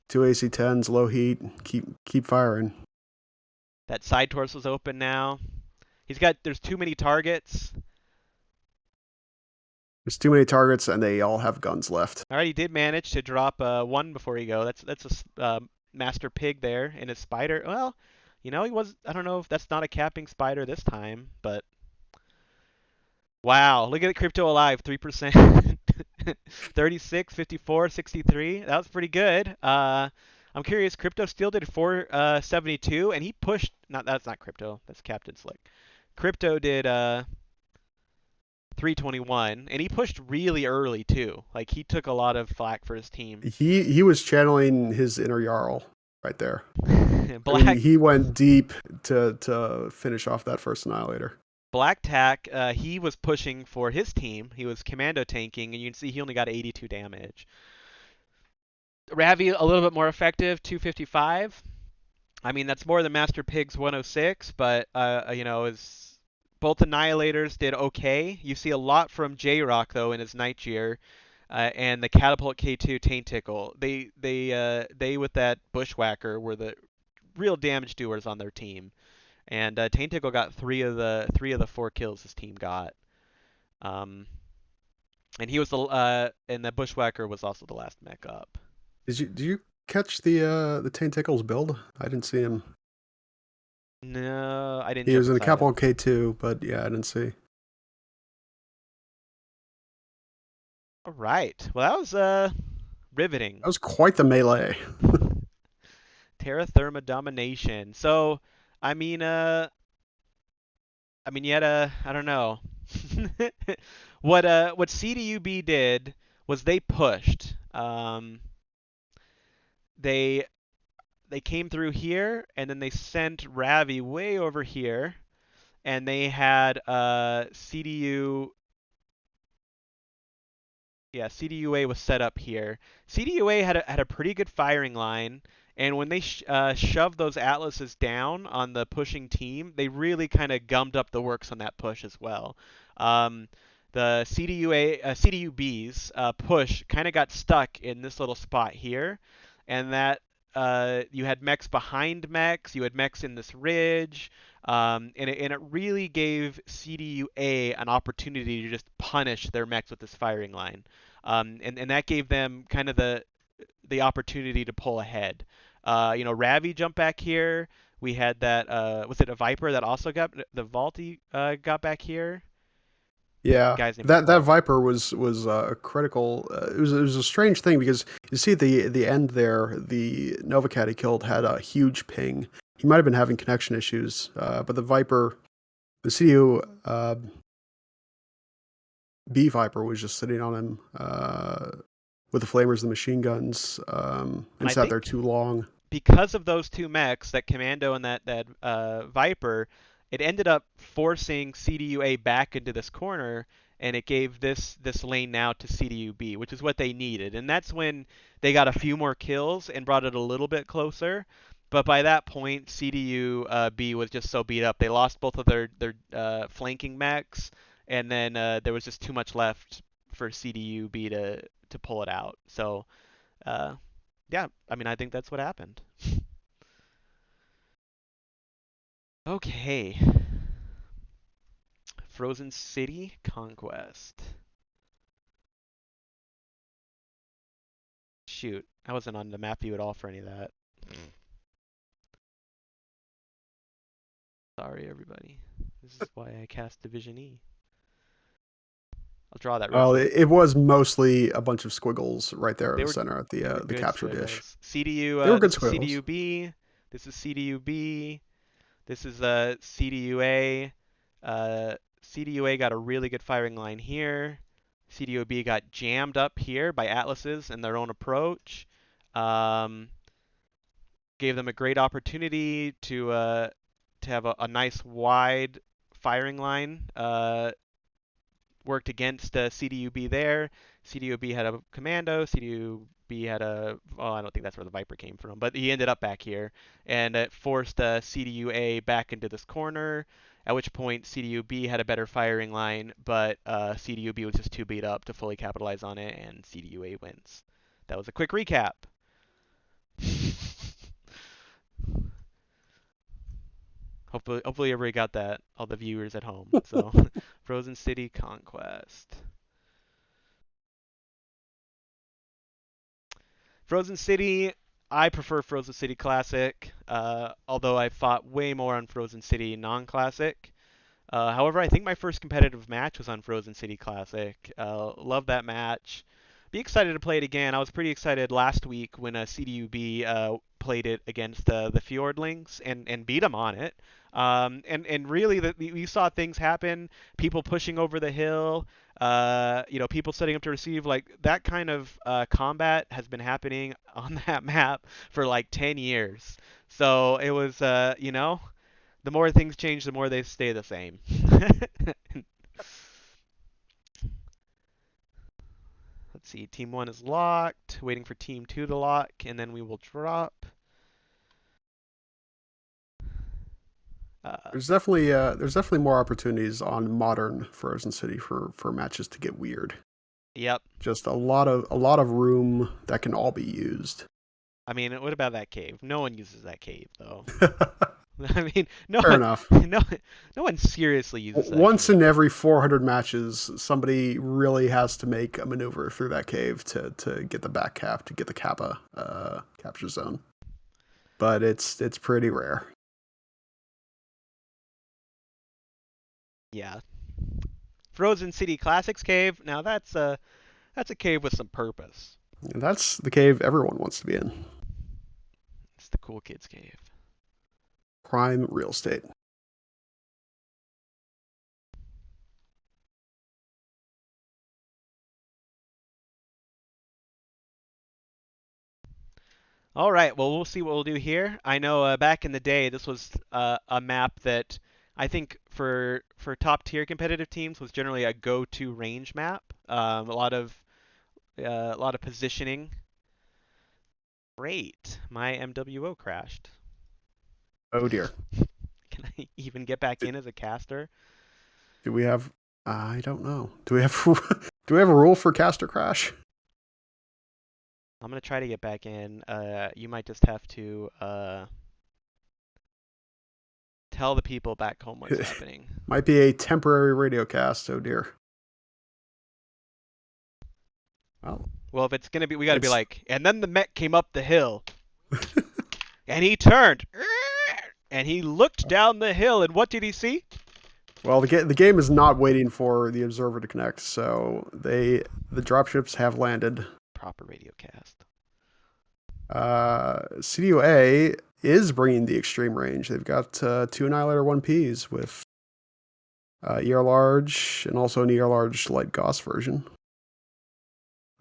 2 AC-10s, low heat. Keep firing. That side torso's open now. There's too many targets. There's too many targets, and they all have guns left. All right, he did manage to drop one before he go. That's a Master Pig there in his spider. Well, he was. I don't know if that's not a capping spider this time, but wow, look at Crypto alive, 3%, 36, 54, 63. That was pretty good. I'm curious. Crypto still did 472, and he pushed. That's not Crypto. That's Captain Slick. Crypto did 321, and he pushed really early too. Like he took a lot of flack for his team. He was channeling his inner Jarl right there. He went deep to finish off that first Annihilator. Black Tack, he was pushing for his team. He was commando tanking, and you can see he only got 82 damage. Ravi, a little bit more effective, 255. I mean, that's more than Master Pig's 106, but is both Annihilators did okay. You see a lot from J-Rock though in his Night Gear, and the Catapult K2 Taint Tickle. They with that Bushwhacker were the real damage doers on their team, and Taint Tickle got three of the 4 kills his team got. Um, and he was and the Bushwhacker was also the last mech up. Did you catch the Taint Tickles build? I didn't see him. No, I didn't He jump was in a inside Capital him. K2, but yeah, I didn't see. All right. Well, that was riveting. That was quite the melee. Terra Therma Domination. So, I mean, yet I don't know. What CDU B did was they pushed. They they came through here, and then they sent Ravi way over here, and they had CDU. Yeah, CDU A was set up here. CDU A had a pretty good firing line, and when they shoved those Atlases down on the pushing team, they really kind of gummed up the works on that push as well. Um, the CDU B's push kind of got stuck in this little spot here, and that you had mechs behind mechs, you had mechs in this ridge, and it really gave CDU A an opportunity to just punish their mechs with this firing line. And that gave them kind of the opportunity to pull ahead. Ravi jumped back here. We had that. Was it a Viper that also got the Vaulty got back here? Yeah, Guy's name that escaped me. Viper was critical. It was a strange thing because you see at the end there, the Nova Cat he killed had a huge ping. He might have been having connection issues, but the Viper, the CDU B Viper was just sitting on him with the flamers and the machine guns, And and I sat there think too long. because of those two mechs, that Commando and that Viper, it ended up forcing CDUA back into this corner, and it gave this lane now to CDUB, which is what they needed. And that's when they got a few more kills and brought it a little bit closer. But by that point, CDU B was just so beat up. They lost both of their flanking mechs, and then there was just too much left for CDU B to pull it out. So. Uh, yeah, I mean, I think that's what happened. Okay. Frozen City Conquest. Shoot, I wasn't on the map view at all for any of that. Sorry, everybody. This is why I cast Division E. I'll draw that real Well, quick. it was mostly a bunch of squiggles right there in They the were center at they were the good capture dish. squiggles. CDU, They were good this is squiggles. CDU B. This is CDU B. This is CDU A. CDU A got a really good firing line here. CDU B got jammed up here by Atlases and their own approach. Um, Gave them a great opportunity to have a nice wide firing line. Worked against CDUB there. CDUB had a commando. CDUB had a. Well, I don't think that's where the Viper came from, but he ended up back here, and it forced CDUA back into this corner. At which point CDUB had a better firing line, but CDUB was just too beat up to fully capitalize on it, and CDUA wins. That was a quick recap. Hopefully everybody got that. All the viewers at home. So, Frozen City Conquest. Frozen City, I prefer Frozen City Classic, although I fought way more on Frozen City Non-Classic. However, I think my first competitive match was on Frozen City Classic. Love that match. Be excited to play it again. I was pretty excited last week when CDUB played it against the Fjordlings and beat them on it. And really, we saw things happen. People pushing over the hill. People setting up to receive. Like that kind of combat has been happening on that map for like 10 years. So it was, the more things change, the more they stay the same. Let's see. Team 1 is locked. Waiting for Team 2 to lock, and then we will drop. Uh, there's definitely more opportunities on modern Frozen City for matches to get weird. yep. Just a lot of room that can all be used. I mean, what about that cave? No one uses that cave though. I mean, no Fair one, enough. no one seriously uses that Once cave. in every 400 matches, somebody really has to make a maneuver through that cave to get the back cap to get the kappa capture zone. But it's pretty rare. Yeah. Frozen City Classics cave. Now that's a cave with some purpose. And that's the cave everyone wants to be in. It's the cool kids cave. Prime real estate. All right, well, we'll see what we'll do here. I know back in the day, this was a map that I think for top tier competitive teams was generally a go-to range map. A lot of positioning. Great, my MWO crashed. Oh dear. Can I even get back Do, in as a caster? do we have? I don't know. Do we have? Do we have a rule for caster crash? I'm gonna try to get back in. You might just have to tell the people back home what's happening. Might be a temporary radio cast. Oh dear. Well, Well, if it's gonna be, we gotta be it's like, and then the mech came up the hill, and he turned, and he looked down the hill, and what did he see? well. The game is not waiting for the observer to connect, so the dropships have landed. Proper radio cast. CDU A is bringing the extreme range. They've got two Annihilator 1Ps with ER large and also an ER large light Gauss version.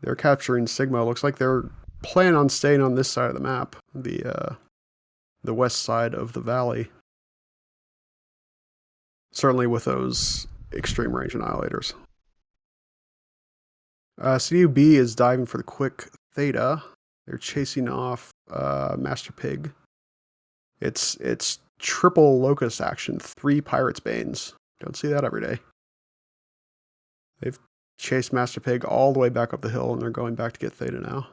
They're capturing Sigma. Looks like they're planning on staying on this side of the map, the west side of the valley. Certainly with those extreme range annihilators. CDU B is diving for the quick Theta. They're chasing off Master Pig. It's triple locust action, 3 Pirates Banes. Don't see that every day. They've chased Master Pig all the way back up the hill, and they're going back to get Theta now.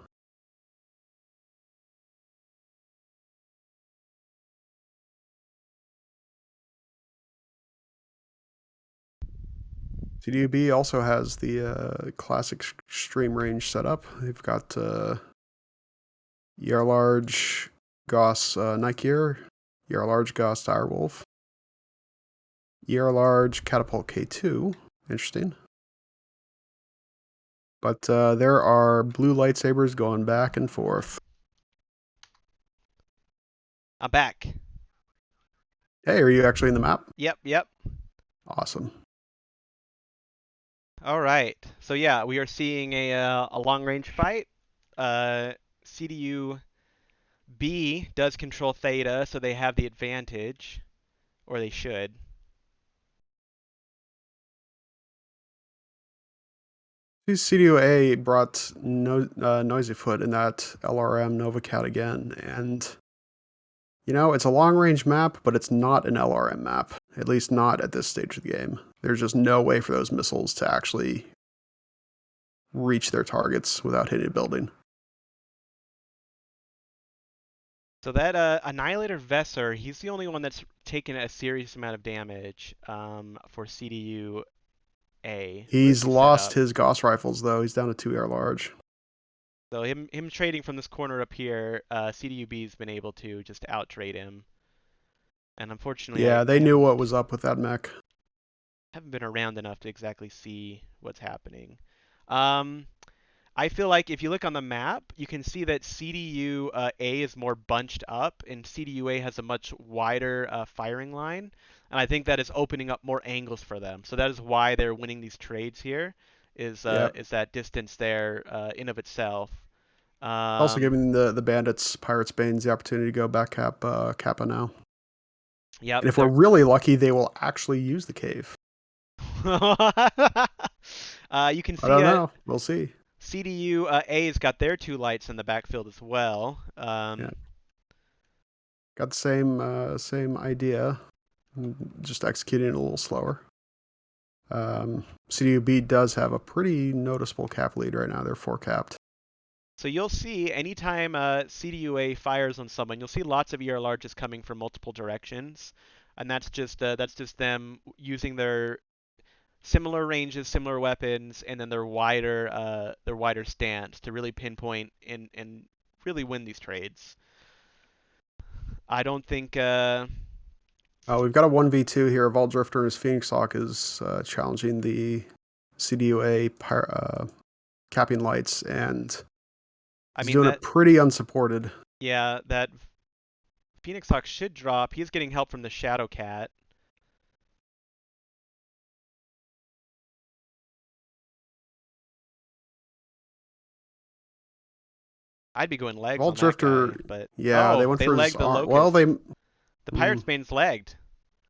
CDU B also has the classic extreme range set up. They've got ER large Gauss Nikier, ER large Gauss Direwolf, ER large Catapult K2. Interesting. But there are blue lightsabers going back and forth. I'm back. Hey, are you actually in the map? Yep, yep. Awesome. All right. So yeah, we are seeing a long range fight. CDU B does control Theta, so they have the advantage, or they should. CDU A brought Noisy Foot in that LRM Nova Cat again, and it's a long range map, but it's not an LRM map. At least not at this stage of the game. There's just no way for those missiles to actually reach their targets without hitting a building. So that Annihilator Vesser, he's the only one that's taken a serious amount of damage for CDU A. He's with the lost setup. his Gauss rifles, though. He's down to 2 ER large. So him trading from this corner up here, CDU B's been able to just out trade him. And unfortunately, Yeah, they I knew what was up with that mech. haven't been around enough to exactly see what's happening. I feel like if you look on the map, you can see that CDU A is more bunched up, and CDU A has a much wider firing line, and I think that is opening up more angles for them. So that is why they're winning these trades here, is Yep. that distance there in of itself. Also Um, giving the bandits, Pirates, Banes the opportunity to go back Kappa now. yep. And if we're really lucky, they will actually use the cave. You can I see don't know. We'll see. CDU A's got their 2 lights in the backfield as well. Yeah. Got the same idea. just executing it a little slower. CDU B does have a pretty noticeable cap lead right now. They're 4 capped. So you'll see anytime CDU A fires on someone, you'll see lots of ER larges coming from multiple directions, and that's just them using their similar ranges, similar weapons, and then their wider stance to really pinpoint and really win these trades. I don't think We've got a 1v2 here. Vault Drifter and his Phoenix Hawk is challenging the CDU A capping lights, and I he's mean doing that it pretty unsupported. yeah, that Phoenix Hawk should drop. He's getting help from the Shadow Cat. I'd be going legs Vault on that Drifter, guy, but yeah, they oh, went they for his legged the arm. Well, they, Locust. The Pirate's Bane's legged.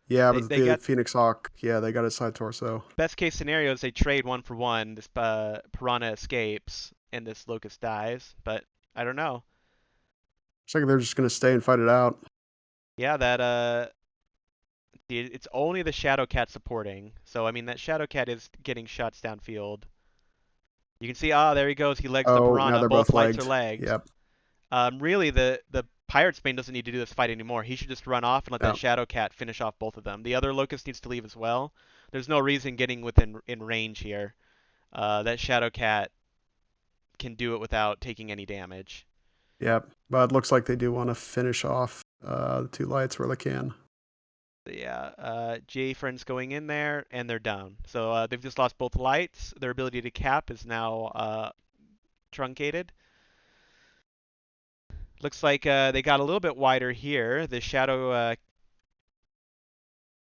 yeah, They but they the got Phoenix Hawk, yeah, they got his side torso. best case scenario is they trade 1 for 1. This Piranha escapes and this Locust dies, but I don't know. Looks like they're just gonna stay and fight it out. Yeah, that it's only the Shadow Cat supporting. So I mean that Shadow Cat is getting shots downfield. You can see, there he goes. He legs the Oh, now Piranha. they're both Both lights are legged. legged. Yep. Really, the Pirate's Bane doesn't need to do this fight anymore. He should just run off and let that Yep. Shadow Cat finish off both of them. The other Locust needs to leave as well. There's no reason getting within in range here. That Shadow Cat can do it without taking any damage. Yep. But it looks like they do want to finish off the 2 lights where they can. Yeah, J friends going in there, and they're down. So they've just lost both lights. Their ability to cap is now truncated. Looks like they got a little bit wider here. The Shadow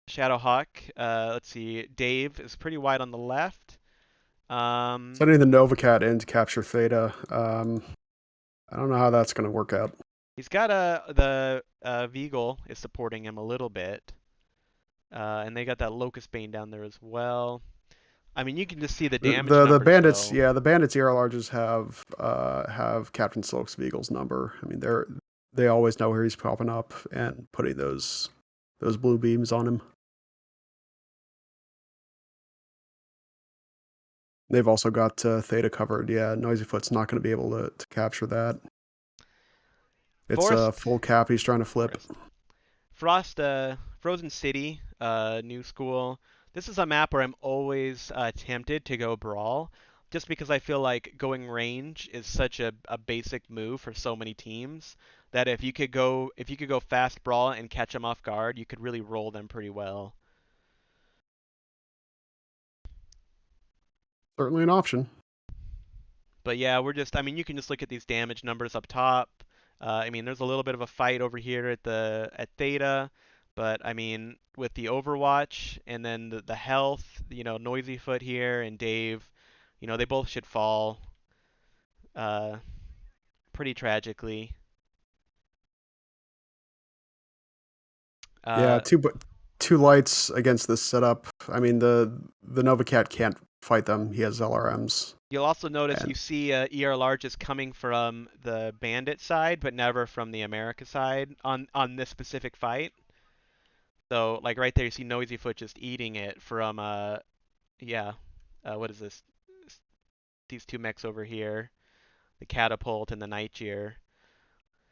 Hawk. Let's see. Dave is pretty wide on the left. Sending the Nova Cat in to capture Theta. I don't know how that's going to work out. He's got the Veagle is supporting him a little bit, and they got that Locust Bane down there as well. I mean, you can just see the damage The numbers bandits, though. yeah, the bandits ER larges have Captain Silk's Veagle's number. I mean, they always know where he's popping up and putting those blue beams on him. They've also got Theta covered. Yeah, Noisy Foot's not going to be able to capture that. It's a full cap. He's trying to flip. Frozen City, New School. This is a map where I'm always tempted to go Brawl, just because I feel like going range is such a basic move for so many teams that if you could go fast Brawl and catch them off guard, you could really roll them pretty well. Certainly an option. But yeah, I mean, you can just look at these damage numbers up top. I mean, there's a little bit of a fight over here at Theta, but I mean, with the Overwatch and then the health, Noisy Foot here and Dave, they both should fall uh, pretty tragically. Yeah, Uh, two lights against this setup. I mean, the Nova Cat can't fight them. He has LRMs. you'll also notice And you see ER large is coming from the Bandit side, but never from the America side on this specific fight. So like right there, you see Noisy Foot just eating it from yeah, what is this? These two mechs over here, the Catapult and the Nightjeer.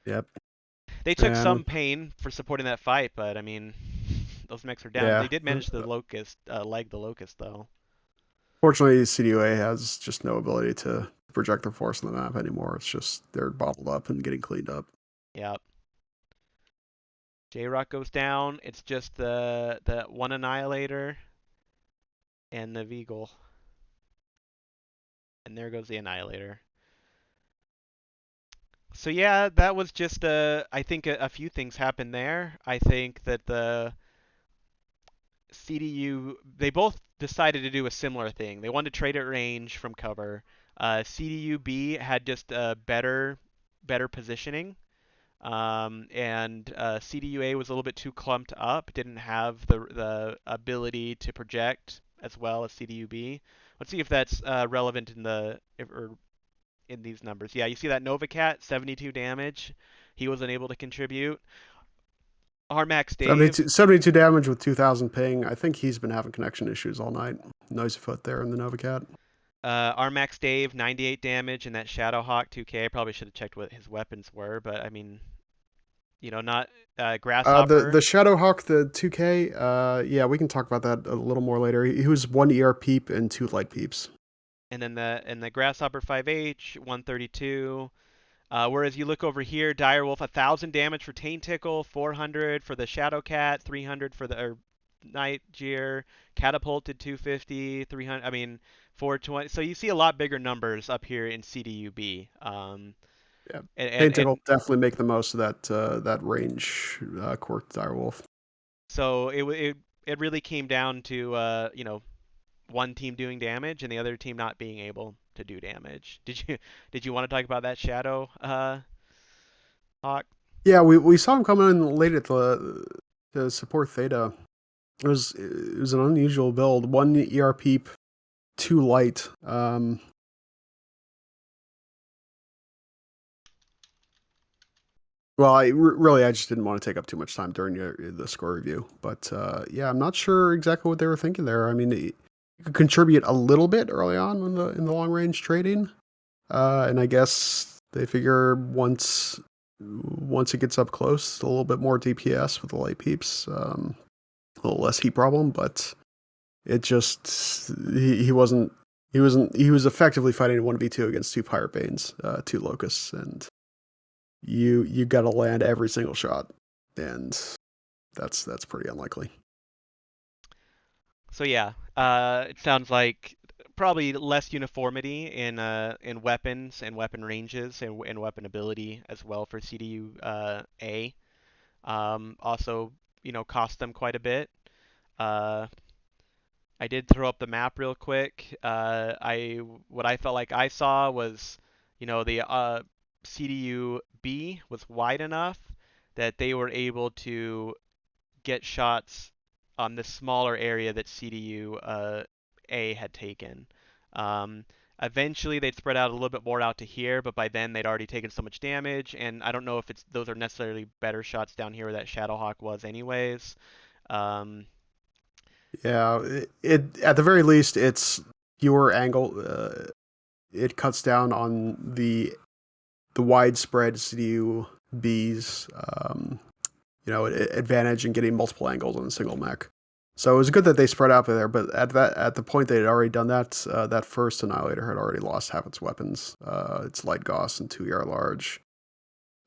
yep. They took And some pain for supporting that fight, but I mean, those mechs are down. They yeah, did manage the Locust, leg the Locust though. fortunately, CDU A has just no ability to project their force on the map anymore. It's just they're bottled up and getting cleaned up. Yep. J-Rock goes down. It's just the one Annihilator and the Veagle. And there goes the Annihilator. So yeah, that was just I think a few things happened there. I think that the CDU they both decided to do a similar thing. They wanted to trade at range from cover. CDU B had just better positioning. And CDU A was a little bit too clumped up, didn't have the ability to project as well as CDU B. Let's see if that's relevant or in these numbers. Yeah, you see that Nova Cat, 72 damage. He wasn't able to contribute. Max Dave. 72 damage with 2,000 ping. I think he's been having connection issues all night. Noisy foot there in the Novacat. Max Dave, 98 damage, and that Shadowhawk 2K. I probably should have checked what his weapons were, but I mean, not The Grasshopper. Shadowhawk, the 2K. Yeah, we can talk about that a little more later. He was 1 peep and 2 light peeps. And then the Grasshopper 5H, 132. Whereas you look over here, Direwolf, 1,000 damage for Taint Tickle, 400 for the Shadowcat, 300 for the Night Jeer, Catapulted 250, 300. I mean, 420. So you see a lot bigger numbers up here in CDU B. Yeah, And Painting will definitely make the most of that range Quirk Direwolf. so it really came down to one team doing damage and the other team not being able to do damage. Did you want to talk about that Shadow Hawk? Yeah, we saw him coming in late at to support Theta. It was an unusual build. 1 peep, 2 light. Well, I just didn't want to take up too much time during the score review. But yeah, I'm not sure exactly what they were thinking there. I mean, you could contribute a little bit early on in the long range trading, and I guess they figure once it gets up close, a little bit more DPS with the light peeps, a little less heat problem. But it just he wasn't he was effectively fighting 1v2 against 2 Pirate Banes, 2 Locusts, and you got to land every single shot, and that's pretty unlikely. So yeah, it sounds like probably less uniformity in weapons and weapon ranges and weapon ability as well for CDU A. Also, cost them quite a bit. Uh, I did throw up the map real quick. What I felt like I saw was, the CDU B was wide enough that they were able to get shots on the smaller area that CDU A had taken. Um, Eventually, they'd spread out a little bit more out to here, but by then they'd already taken so much damage, and I don't know if those are necessarily better shots down here where that Shadowhawk was, anyways. Um, Yeah, it at the very least it's fewer angle. It cuts down on the widespread CDU B's advantage in getting multiple angles on a single mech. So it was good that they spread out there, but at the point they had already done that, that first Annihilator had already lost half its weapons. Its light Gauss and 2 large.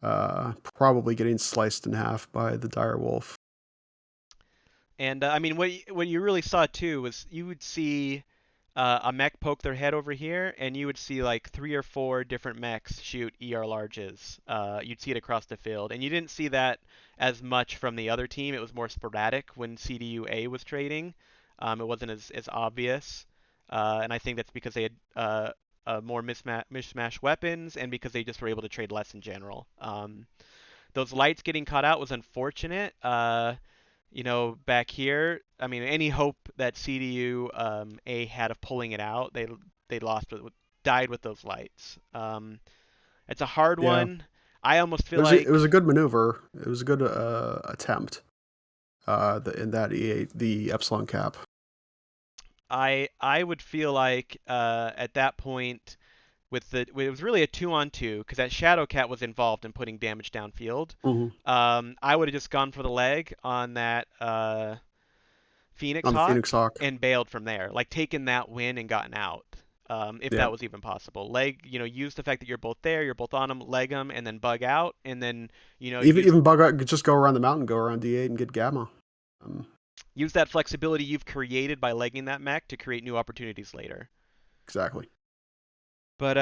Probably getting sliced in half by the Dire Wolf. And I mean, what you really saw too was you would see a mech poke their head over here, and you would see like 3 or 4 different mechs shoot larges. You'd see it across the field, and you didn't see that as much from the other team. It was more sporadic when CDU A was trading. It wasn't as obvious, and I think that's because they had more mishmash weapons, and because they just were able to trade less in general. Those lights getting caught out was unfortunate. Back here, I mean, any hope that CDU A had of pulling it out, they died with those lights. It's a hard Yeah, one. I almost feel like it was a good maneuver. It was a good attempt. In that E8, the Epsilon cap. I would feel like at that point it was really a 2-on-2 because that Shadowcat was involved in putting damage downfield. Mm-hmm. I would have just gone for the leg on that Phoenix On the Hawk Phoenix Hawk. and bailed from there, like taken that win and gotten out, if Yeah. that was even possible. Leg, use the fact that you're both there, you're both on them, leg them, and then bug out, and then Even bug out, just go around the mountain, go around D8 and get Gamma. use that flexibility you've created by legging that mech to create new opportunities later. Exactly. But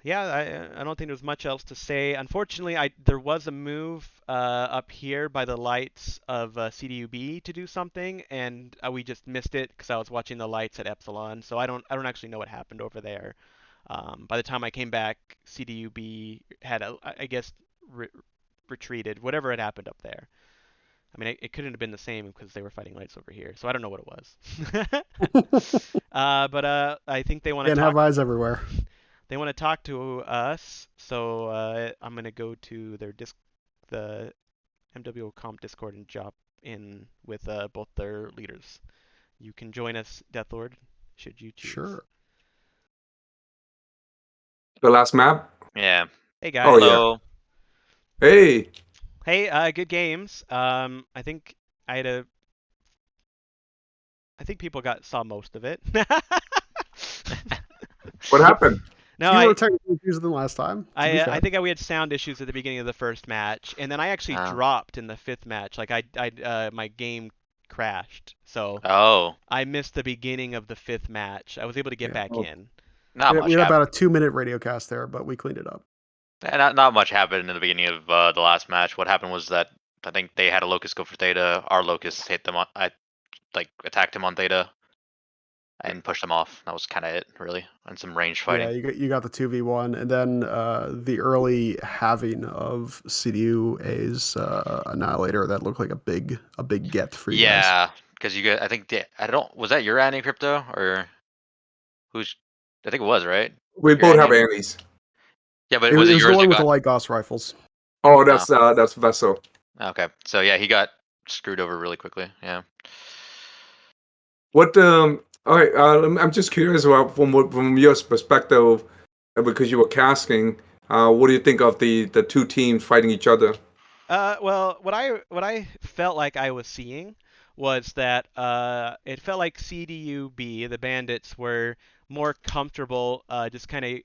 yeah, I don't think there's much else to say. Unfortunately, there was a move up here by the lights of CDU B to do something, and we just missed it because I was watching the lights at Epsilon. So I don't actually know what happened over there. By the time I came back, CDU B had I guess retreated. Whatever had happened up there. I mean, it couldn't have been the same because they were fighting lights over here. So I don't know what it was. But I think they want to Can't talk. have eyes everywhere. They want to talk to us, so I'm gonna go to the MWO Comp Discord and jump in with both their leaders. You can join us, Deathlord, should you choose. Sure. The last map? Yeah. Hey guys. Oh, yeah. Hello. Hey, Hey, good games. I think people saw most of it. what happened? No, Fewer technical issues than last time. To be fair. I think we had sound issues at the beginning of the first match, and then I actually Oh. dropped in the fifth match. Like my game crashed, so Oh. I missed the beginning of the fifth match. I was able to get Yeah, back well, in. Not we much had about happened. a 2-minute radio cast there, but we cleaned it up. Not much happened in the beginning of the last match. What happened was that I think they had a locust go for Theta. Our locust hit them on. I attacked him on Theta and pushed him off. That was kind of it, really, and some range fighting. Yeah, you got the 2v1, and then the early halving of CDU A's Annihilator that looked like a big get for you guys. Yeah, because you get. I think I don't. Was that your Annie Crypto or who's? I think it was, right? We Your both have Annie? Annies. Yeah, but It was was it the yours one that with the got? light Gauss rifles. Oh, that's Vessel. Okay, so yeah, he got screwed over really quickly. Yeah. What? All right. I'm just curious about from your perspective, because you were casting. What do you think of the two teams fighting each other? Well, what I felt like I was seeing was that it felt like CDU B, the Bandits, were more comfortable, just kind of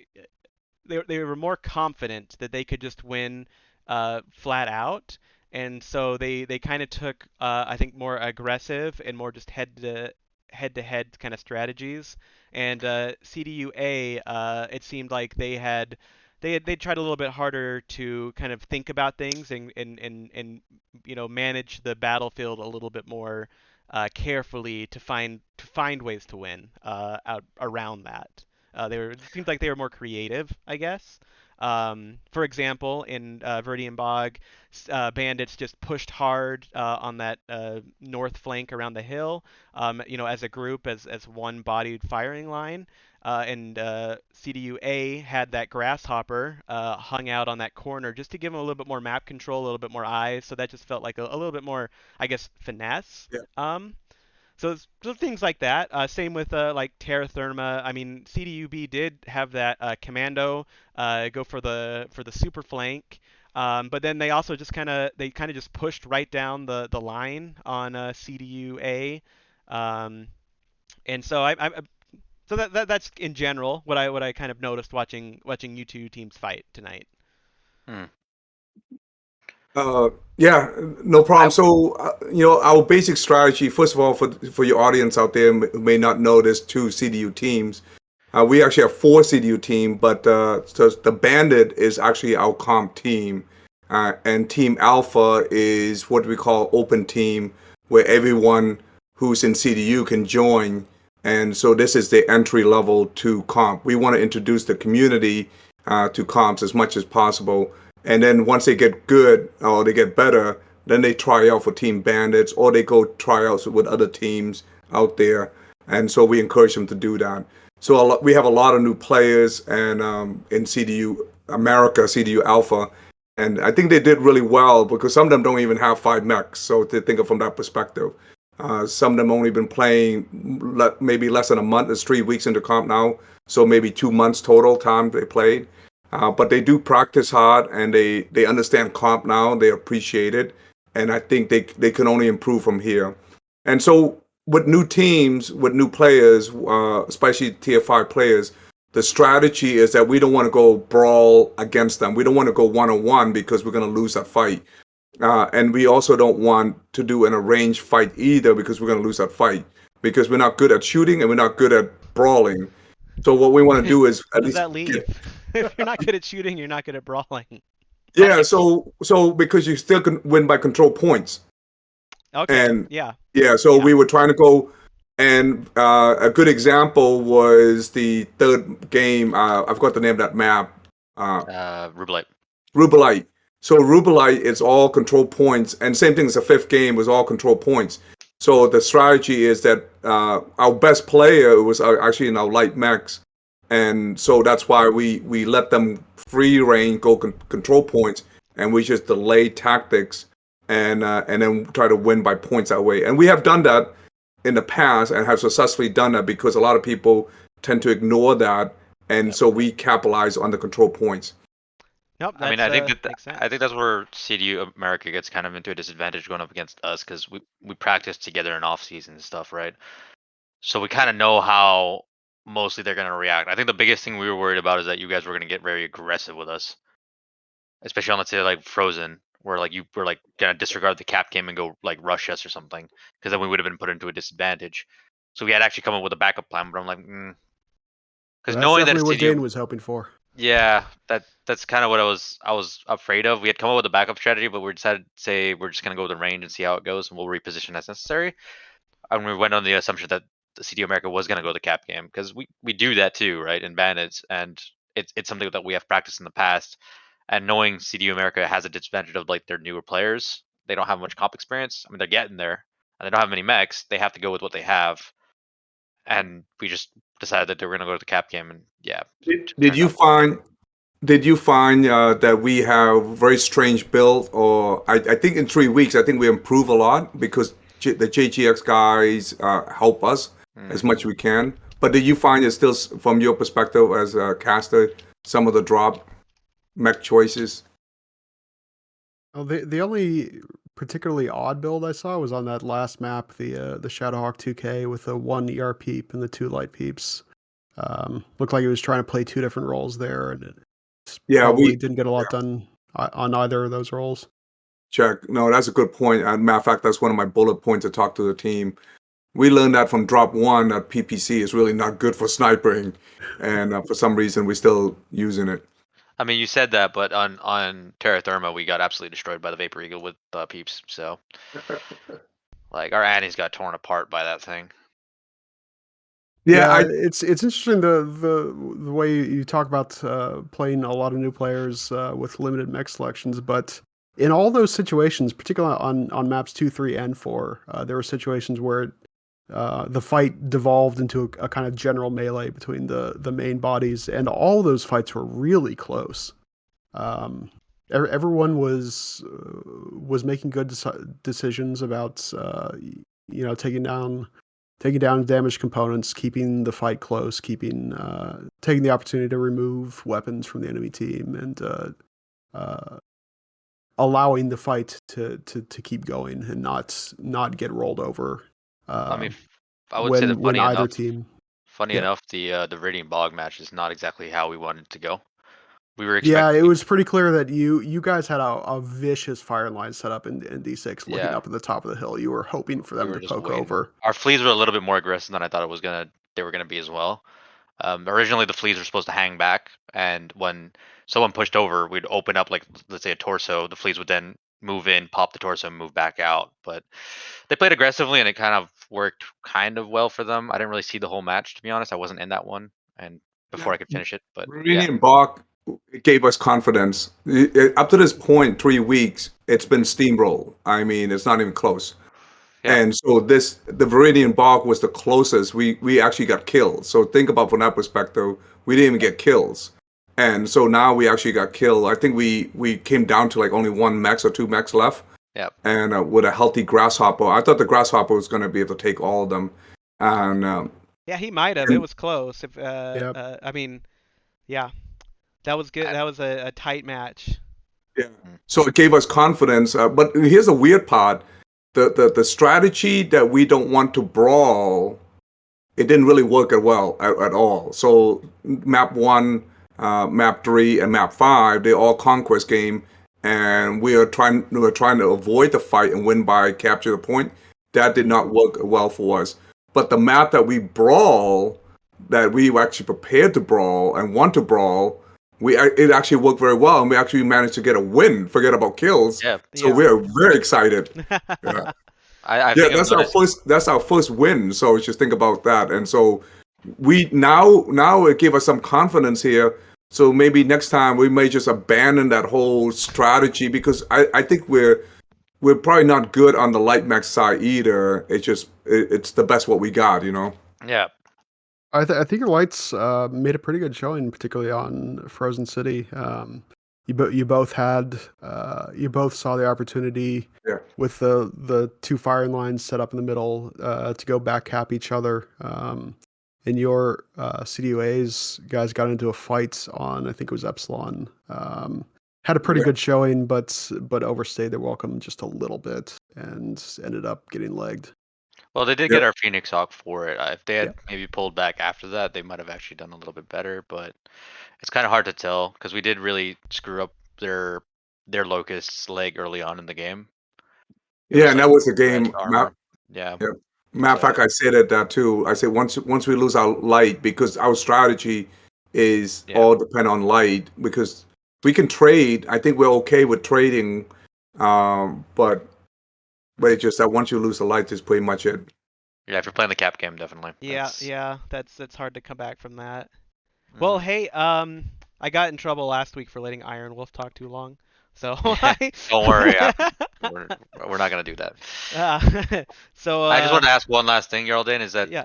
they were more confident that they could just win flat out, and so they kind of took I think more aggressive and more just head to head kind of strategies. And CDU A, it seemed like they tried a little bit harder to kind of think about things and manage the battlefield a little bit more carefully to find ways to win out around that. It seemed like they were more creative, I guess. For example, in Verdian Bog, bandits just pushed hard on that north flank around the hill, as a group, as one bodied firing line. And CDU A had that grasshopper hung out on that corner just to give them a little bit more map control, a little bit more eyes. So that just felt like a little bit more, I guess, finesse. Yeah. So things like that. Same with like Terra Therma. I mean, CDUB did have that commando go for the super flank, but then they also just kind of just pushed right down the line on CDUA, and so so that's in general what I kind of noticed watching you two teams fight tonight. Hmm. Yeah, no problem. So, our basic strategy, first of all, for your audience out there who may not know, there's two CDU teams. We actually have four CDU team, but so the Bandit is actually our comp team, and Team Alpha is what we call open team, where everyone who's in CDU can join. And so this is the entry level to comp. We want to introduce the community to comps as much as possible. And then once they get good or they get better, then they try out for Team Bandits or they go tryouts with other teams out there. And so we encourage them to do that. So we have a lot of new players and in CDU America, CDU Alpha. And I think they did really well because some of them don't even have 5 mechs. So to think of from that perspective. Some of them only been playing maybe less than a month. It's 3 weeks into comp now. So maybe 2 months total time they played. But they do practice hard and they understand comp now. They appreciate it. And I think they can only improve from here. And so with new teams, with new players, especially tier 5 players, the strategy is that we don't want to go brawl against them. We don't want to go one-on-one because we're going to lose that fight. And we also don't want to do an arranged fight either because we're going to lose that fight because we're not good at shooting and we're not good at brawling. So what we want to do is What does that leave? If you're not good at shooting, you're not good at brawling. Yeah, so because you still can win by control points. Okay. And yeah. So Yeah. we were trying to go, and a good example was the third game. I forgot the name of that map. Rubelite. Rubelite. So Rubelite is all control points, and same thing as the fifth game was all control points. So the strategy is that our best player was actually in our light mechs, and so that's why we let them free reign go control points, and we just delay tactics and then try to win by points that way. And we have done that in the past and have successfully done that because a lot of people tend to ignore that, and so we capitalize on the control points. Nope, I mean, I think that makes sense. I think that's where CDU America gets kind of into a disadvantage going up against us because we practice together in off season and stuff, right? So we kind of know how mostly they're gonna react. I think the biggest thing we were worried about is that you guys were gonna get very aggressive with us, especially on, let's say, like Frozen, where like you were like gonna disregard the cap game and go like rush us or something, because then we would have been put into a disadvantage. So we had actually come up with a backup plan, but I'm like, because That's knowing that definitely what CDU, Dane was hoping for. yeah, that's kind of what I was afraid of. We had come up with a backup strategy, but we decided to say we're just gonna go with the range and see how it goes, and we'll reposition as necessary. And we went on the assumption that the CDU America was gonna go the cap game because we do that too, right? In bandits, and it's something that we have practiced in the past. And knowing CDU America has a disadvantage of like their newer players, they don't have much comp experience. I mean, they're getting there, and they don't have many mechs. They have to go with what they have, and we just decided that they were gonna go to the cap game, and yeah, Did, it did turned you out. find did you find that we have very strange build? Or I think in 3 weeks, I think we improve a lot because the JGX guys help us as much as we can. But did you find it still, from your perspective as a caster, some of the drop mech choices? Well, the only particularly odd build I saw was on that last map, the Shadowhawk 2K with the 1 ER peep and the 2 light peeps. Looked like he was trying to play 2 different roles there, and it Yeah, probably didn't get a lot done on either of those roles. check. No, that's a good point. Matter of fact, that's one of my bullet points to talk to the team. We learned that from drop 1 that PPC is really not good for sniping, and for some reason we're still using it. I mean, you said that, but on Terra Therma, we got absolutely destroyed by the Vapor Eagle with peeps. So, like, our Annie's got torn apart by that thing. Yeah, it's interesting the way you talk about playing a lot of new players with limited mech selections, but in all those situations, particularly on maps 2, 3, and 4, there were situations where the fight devolved into a kind of general melee between the main bodies, and all those fights were really close. Everyone was making good decisions about taking down damaged components, keeping the fight close, taking the opportunity to remove weapons from the enemy team, and allowing the fight to keep going and not get rolled over. I mean, I would say that When either team. funny Yeah. enough, the Viridian Bog match is not exactly how we wanted it to go. We were Yeah, expecting, it was pretty clear that you guys had a vicious fire line set up in D6, looking Yeah. up at the top of the hill. You were hoping for we them were to just poke waiting. over. Our fleas were a little bit more aggressive than I thought they were gonna be as well. Originally, the fleas were supposed to hang back, and when someone pushed over, we'd open up, like, let's say, a torso. The fleas would then move in, pop the torso, and move back out. But they played aggressively, and it kind of worked kind of well for them. I didn't really see the whole match, to be honest. I wasn't in that one, and before I could finish it. But yeah, Meridian Bach gave us confidence. Up to this point, 3 weeks, it's been steamroll. I mean, it's not even close. yeah, And so the Viridian Bog was the closest we actually got killed. So think about from that perspective, we didn't even get kills. And so now we actually got killed. I think we came down to like only 1 max or 2 max left. yeah. And with a healthy grasshopper, I thought the grasshopper was going to be able to take all of them. And Yeah, he might have. It was close. If Yep. I mean, yeah, that was good. That was a tight match. yeah, so it gave us confidence. But here's the weird part: the strategy that we don't want to brawl, it didn't really work at all. So map 1, map 3, and map 5, they're all conquest game, and we were trying to avoid the fight and win by capture the point. That did not work well for us. But the map that we brawl, that we were actually prepared to brawl and want to brawl, it actually worked very well, and we actually managed to get a win. Forget about kills. Yeah. So Yeah. we're very excited. Yeah. I Yeah, think that's our first win. So just think about that. And so we now it gave us some confidence here. So maybe next time we may just abandon that whole strategy, because I think we're probably not good on the light mech side either. It's the best what we got, you know. Yeah. I think your lights made a pretty good showing, particularly on Frozen City. You both saw the opportunity. Yeah. with the two firing lines set up in the middle to go back cap each other. And your CDUA's guys got into a fight on, I think it was Epsilon. Had a pretty Yeah. good showing, but overstayed their welcome just a little bit and ended up getting legged. Well, they did Yep. get our Phoenix Hawk for it. If they had Yep. maybe pulled back after that, they might have actually done a little bit better. But it's kind of hard to tell because we did really screw up their Locust's leg early on in the game. It Yeah, was and like that was the red game. armor. Yeah. Yeah. Matter of So fact, I said it that too. I said once we lose our light, because our strategy is yeah. all depend on light, because we can trade. I think we're okay with trading, but it's just that once you lose the light, is pretty much it. Yeah, if you're playing the cap game, definitely. Yeah, yeah, that's hard to come back from that. Mhm. Well, hey, I got in trouble last week for letting Iron Wolf talk too long, so Don't worry, we're not gonna do that. so I just wanted to ask one last thing, Geraldine, is that yeah.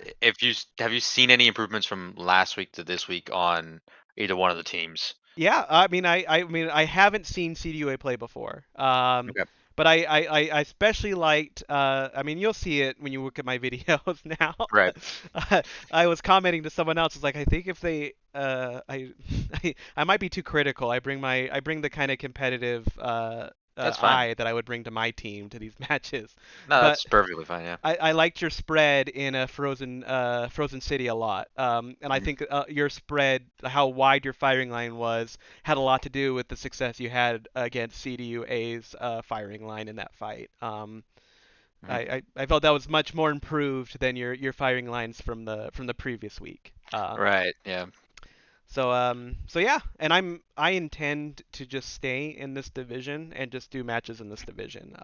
have you seen any improvements from last week to this week on either one of the teams? Yeah, I mean, I haven't seen CDUA play before. Okay. But I especially liked. I mean, you'll see it when you look at my videos now. Right. I was commenting to someone else. It's like I think if they, I might be too critical. I bring the kind of competitive That's fine. eye that I would bring to my team to these matches. No, But that's perfectly fine. Yeah. I liked your spread in a Frozen City a lot, and I Mhm. think your spread, how wide your firing line was, had a lot to do with the success you had against CDU A's firing line in that fight. I felt that was much more improved than your firing lines from the previous week. Right. Yeah. So yeah, and I intend to just stay in this division and just do matches in this division.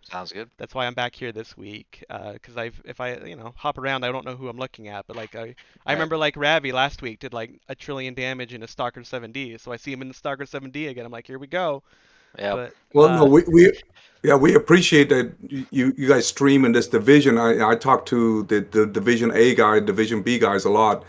Sounds good. That's why I'm back here this week. Because if I hop around, I don't know who I'm looking at. But like I Right. remember like Ravi last week did like 1 trillion damage in a Stalker 7D. So I see him in the Stalker 7D again. I'm like, here we go. Yeah. But Well, no, we appreciate that you guys stream in this division. I talk to the Division A guy, Division B guys a lot,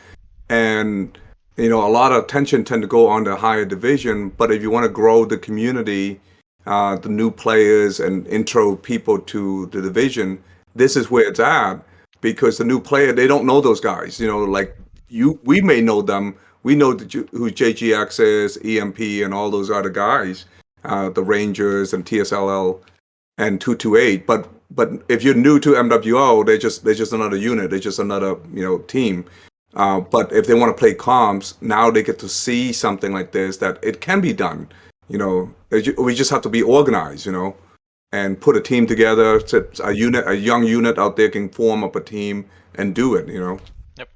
and a lot of attention tend to go on the higher division. But if you want to grow the community, the new players and intro people to the division, this is where it's at, because the new player, they don't know those guys. Like we may know them. We know who JGX is, EMP, and all those other guys, the Rangers and TSLL and 228. But if you're new to MWO, they're just another unit. They're just another team. But if they want to play comps, now they get to see something like this, that it can be done. We just have to be organized, and put a team together. So a young unit out there can form up a team and do it. Yep.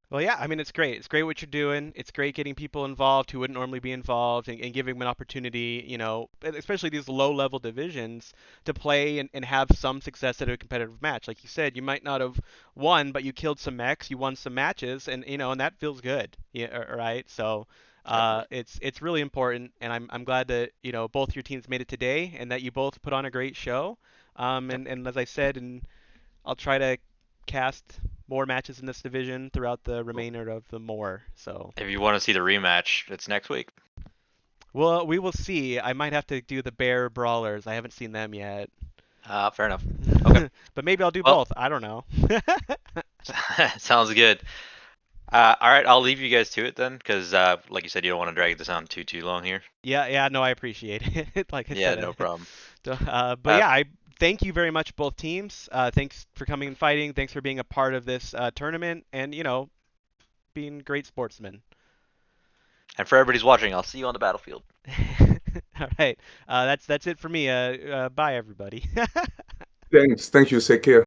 well, yeah, I mean it's great. It's great what you're doing. It's great getting people involved who wouldn't normally be involved and giving them an opportunity. Especially these low-level divisions to play and have some success at a competitive match. Like you said, you might not have won, but you killed some mechs, you won some matches, and and that feels good. Yeah, right. So. It's really important, and I'm glad that both your teams made it today, and that you both put on a great show. And as I said, and I'll try to cast more matches in this division throughout the remainder of the MOR. So If you want to see the rematch, it's next week. well, we will see. I might have to do the Bear Brawlers. I haven't seen them yet. Fair enough. Okay. But maybe I'll do Well- both. I don't know. Sounds good. All right, I'll leave you guys to it then, because like you said, you don't want to drag this on too long here. Yeah, no, I appreciate it. Like I Yeah, said, no problem. But yeah, I thank you very much, both teams. Thanks for coming and fighting. Thanks for being a part of this tournament, and being great sportsmen. And for everybody's watching, I'll see you on the battlefield. All right, that's it for me. Bye, everybody. Thanks. Thank you. Take care.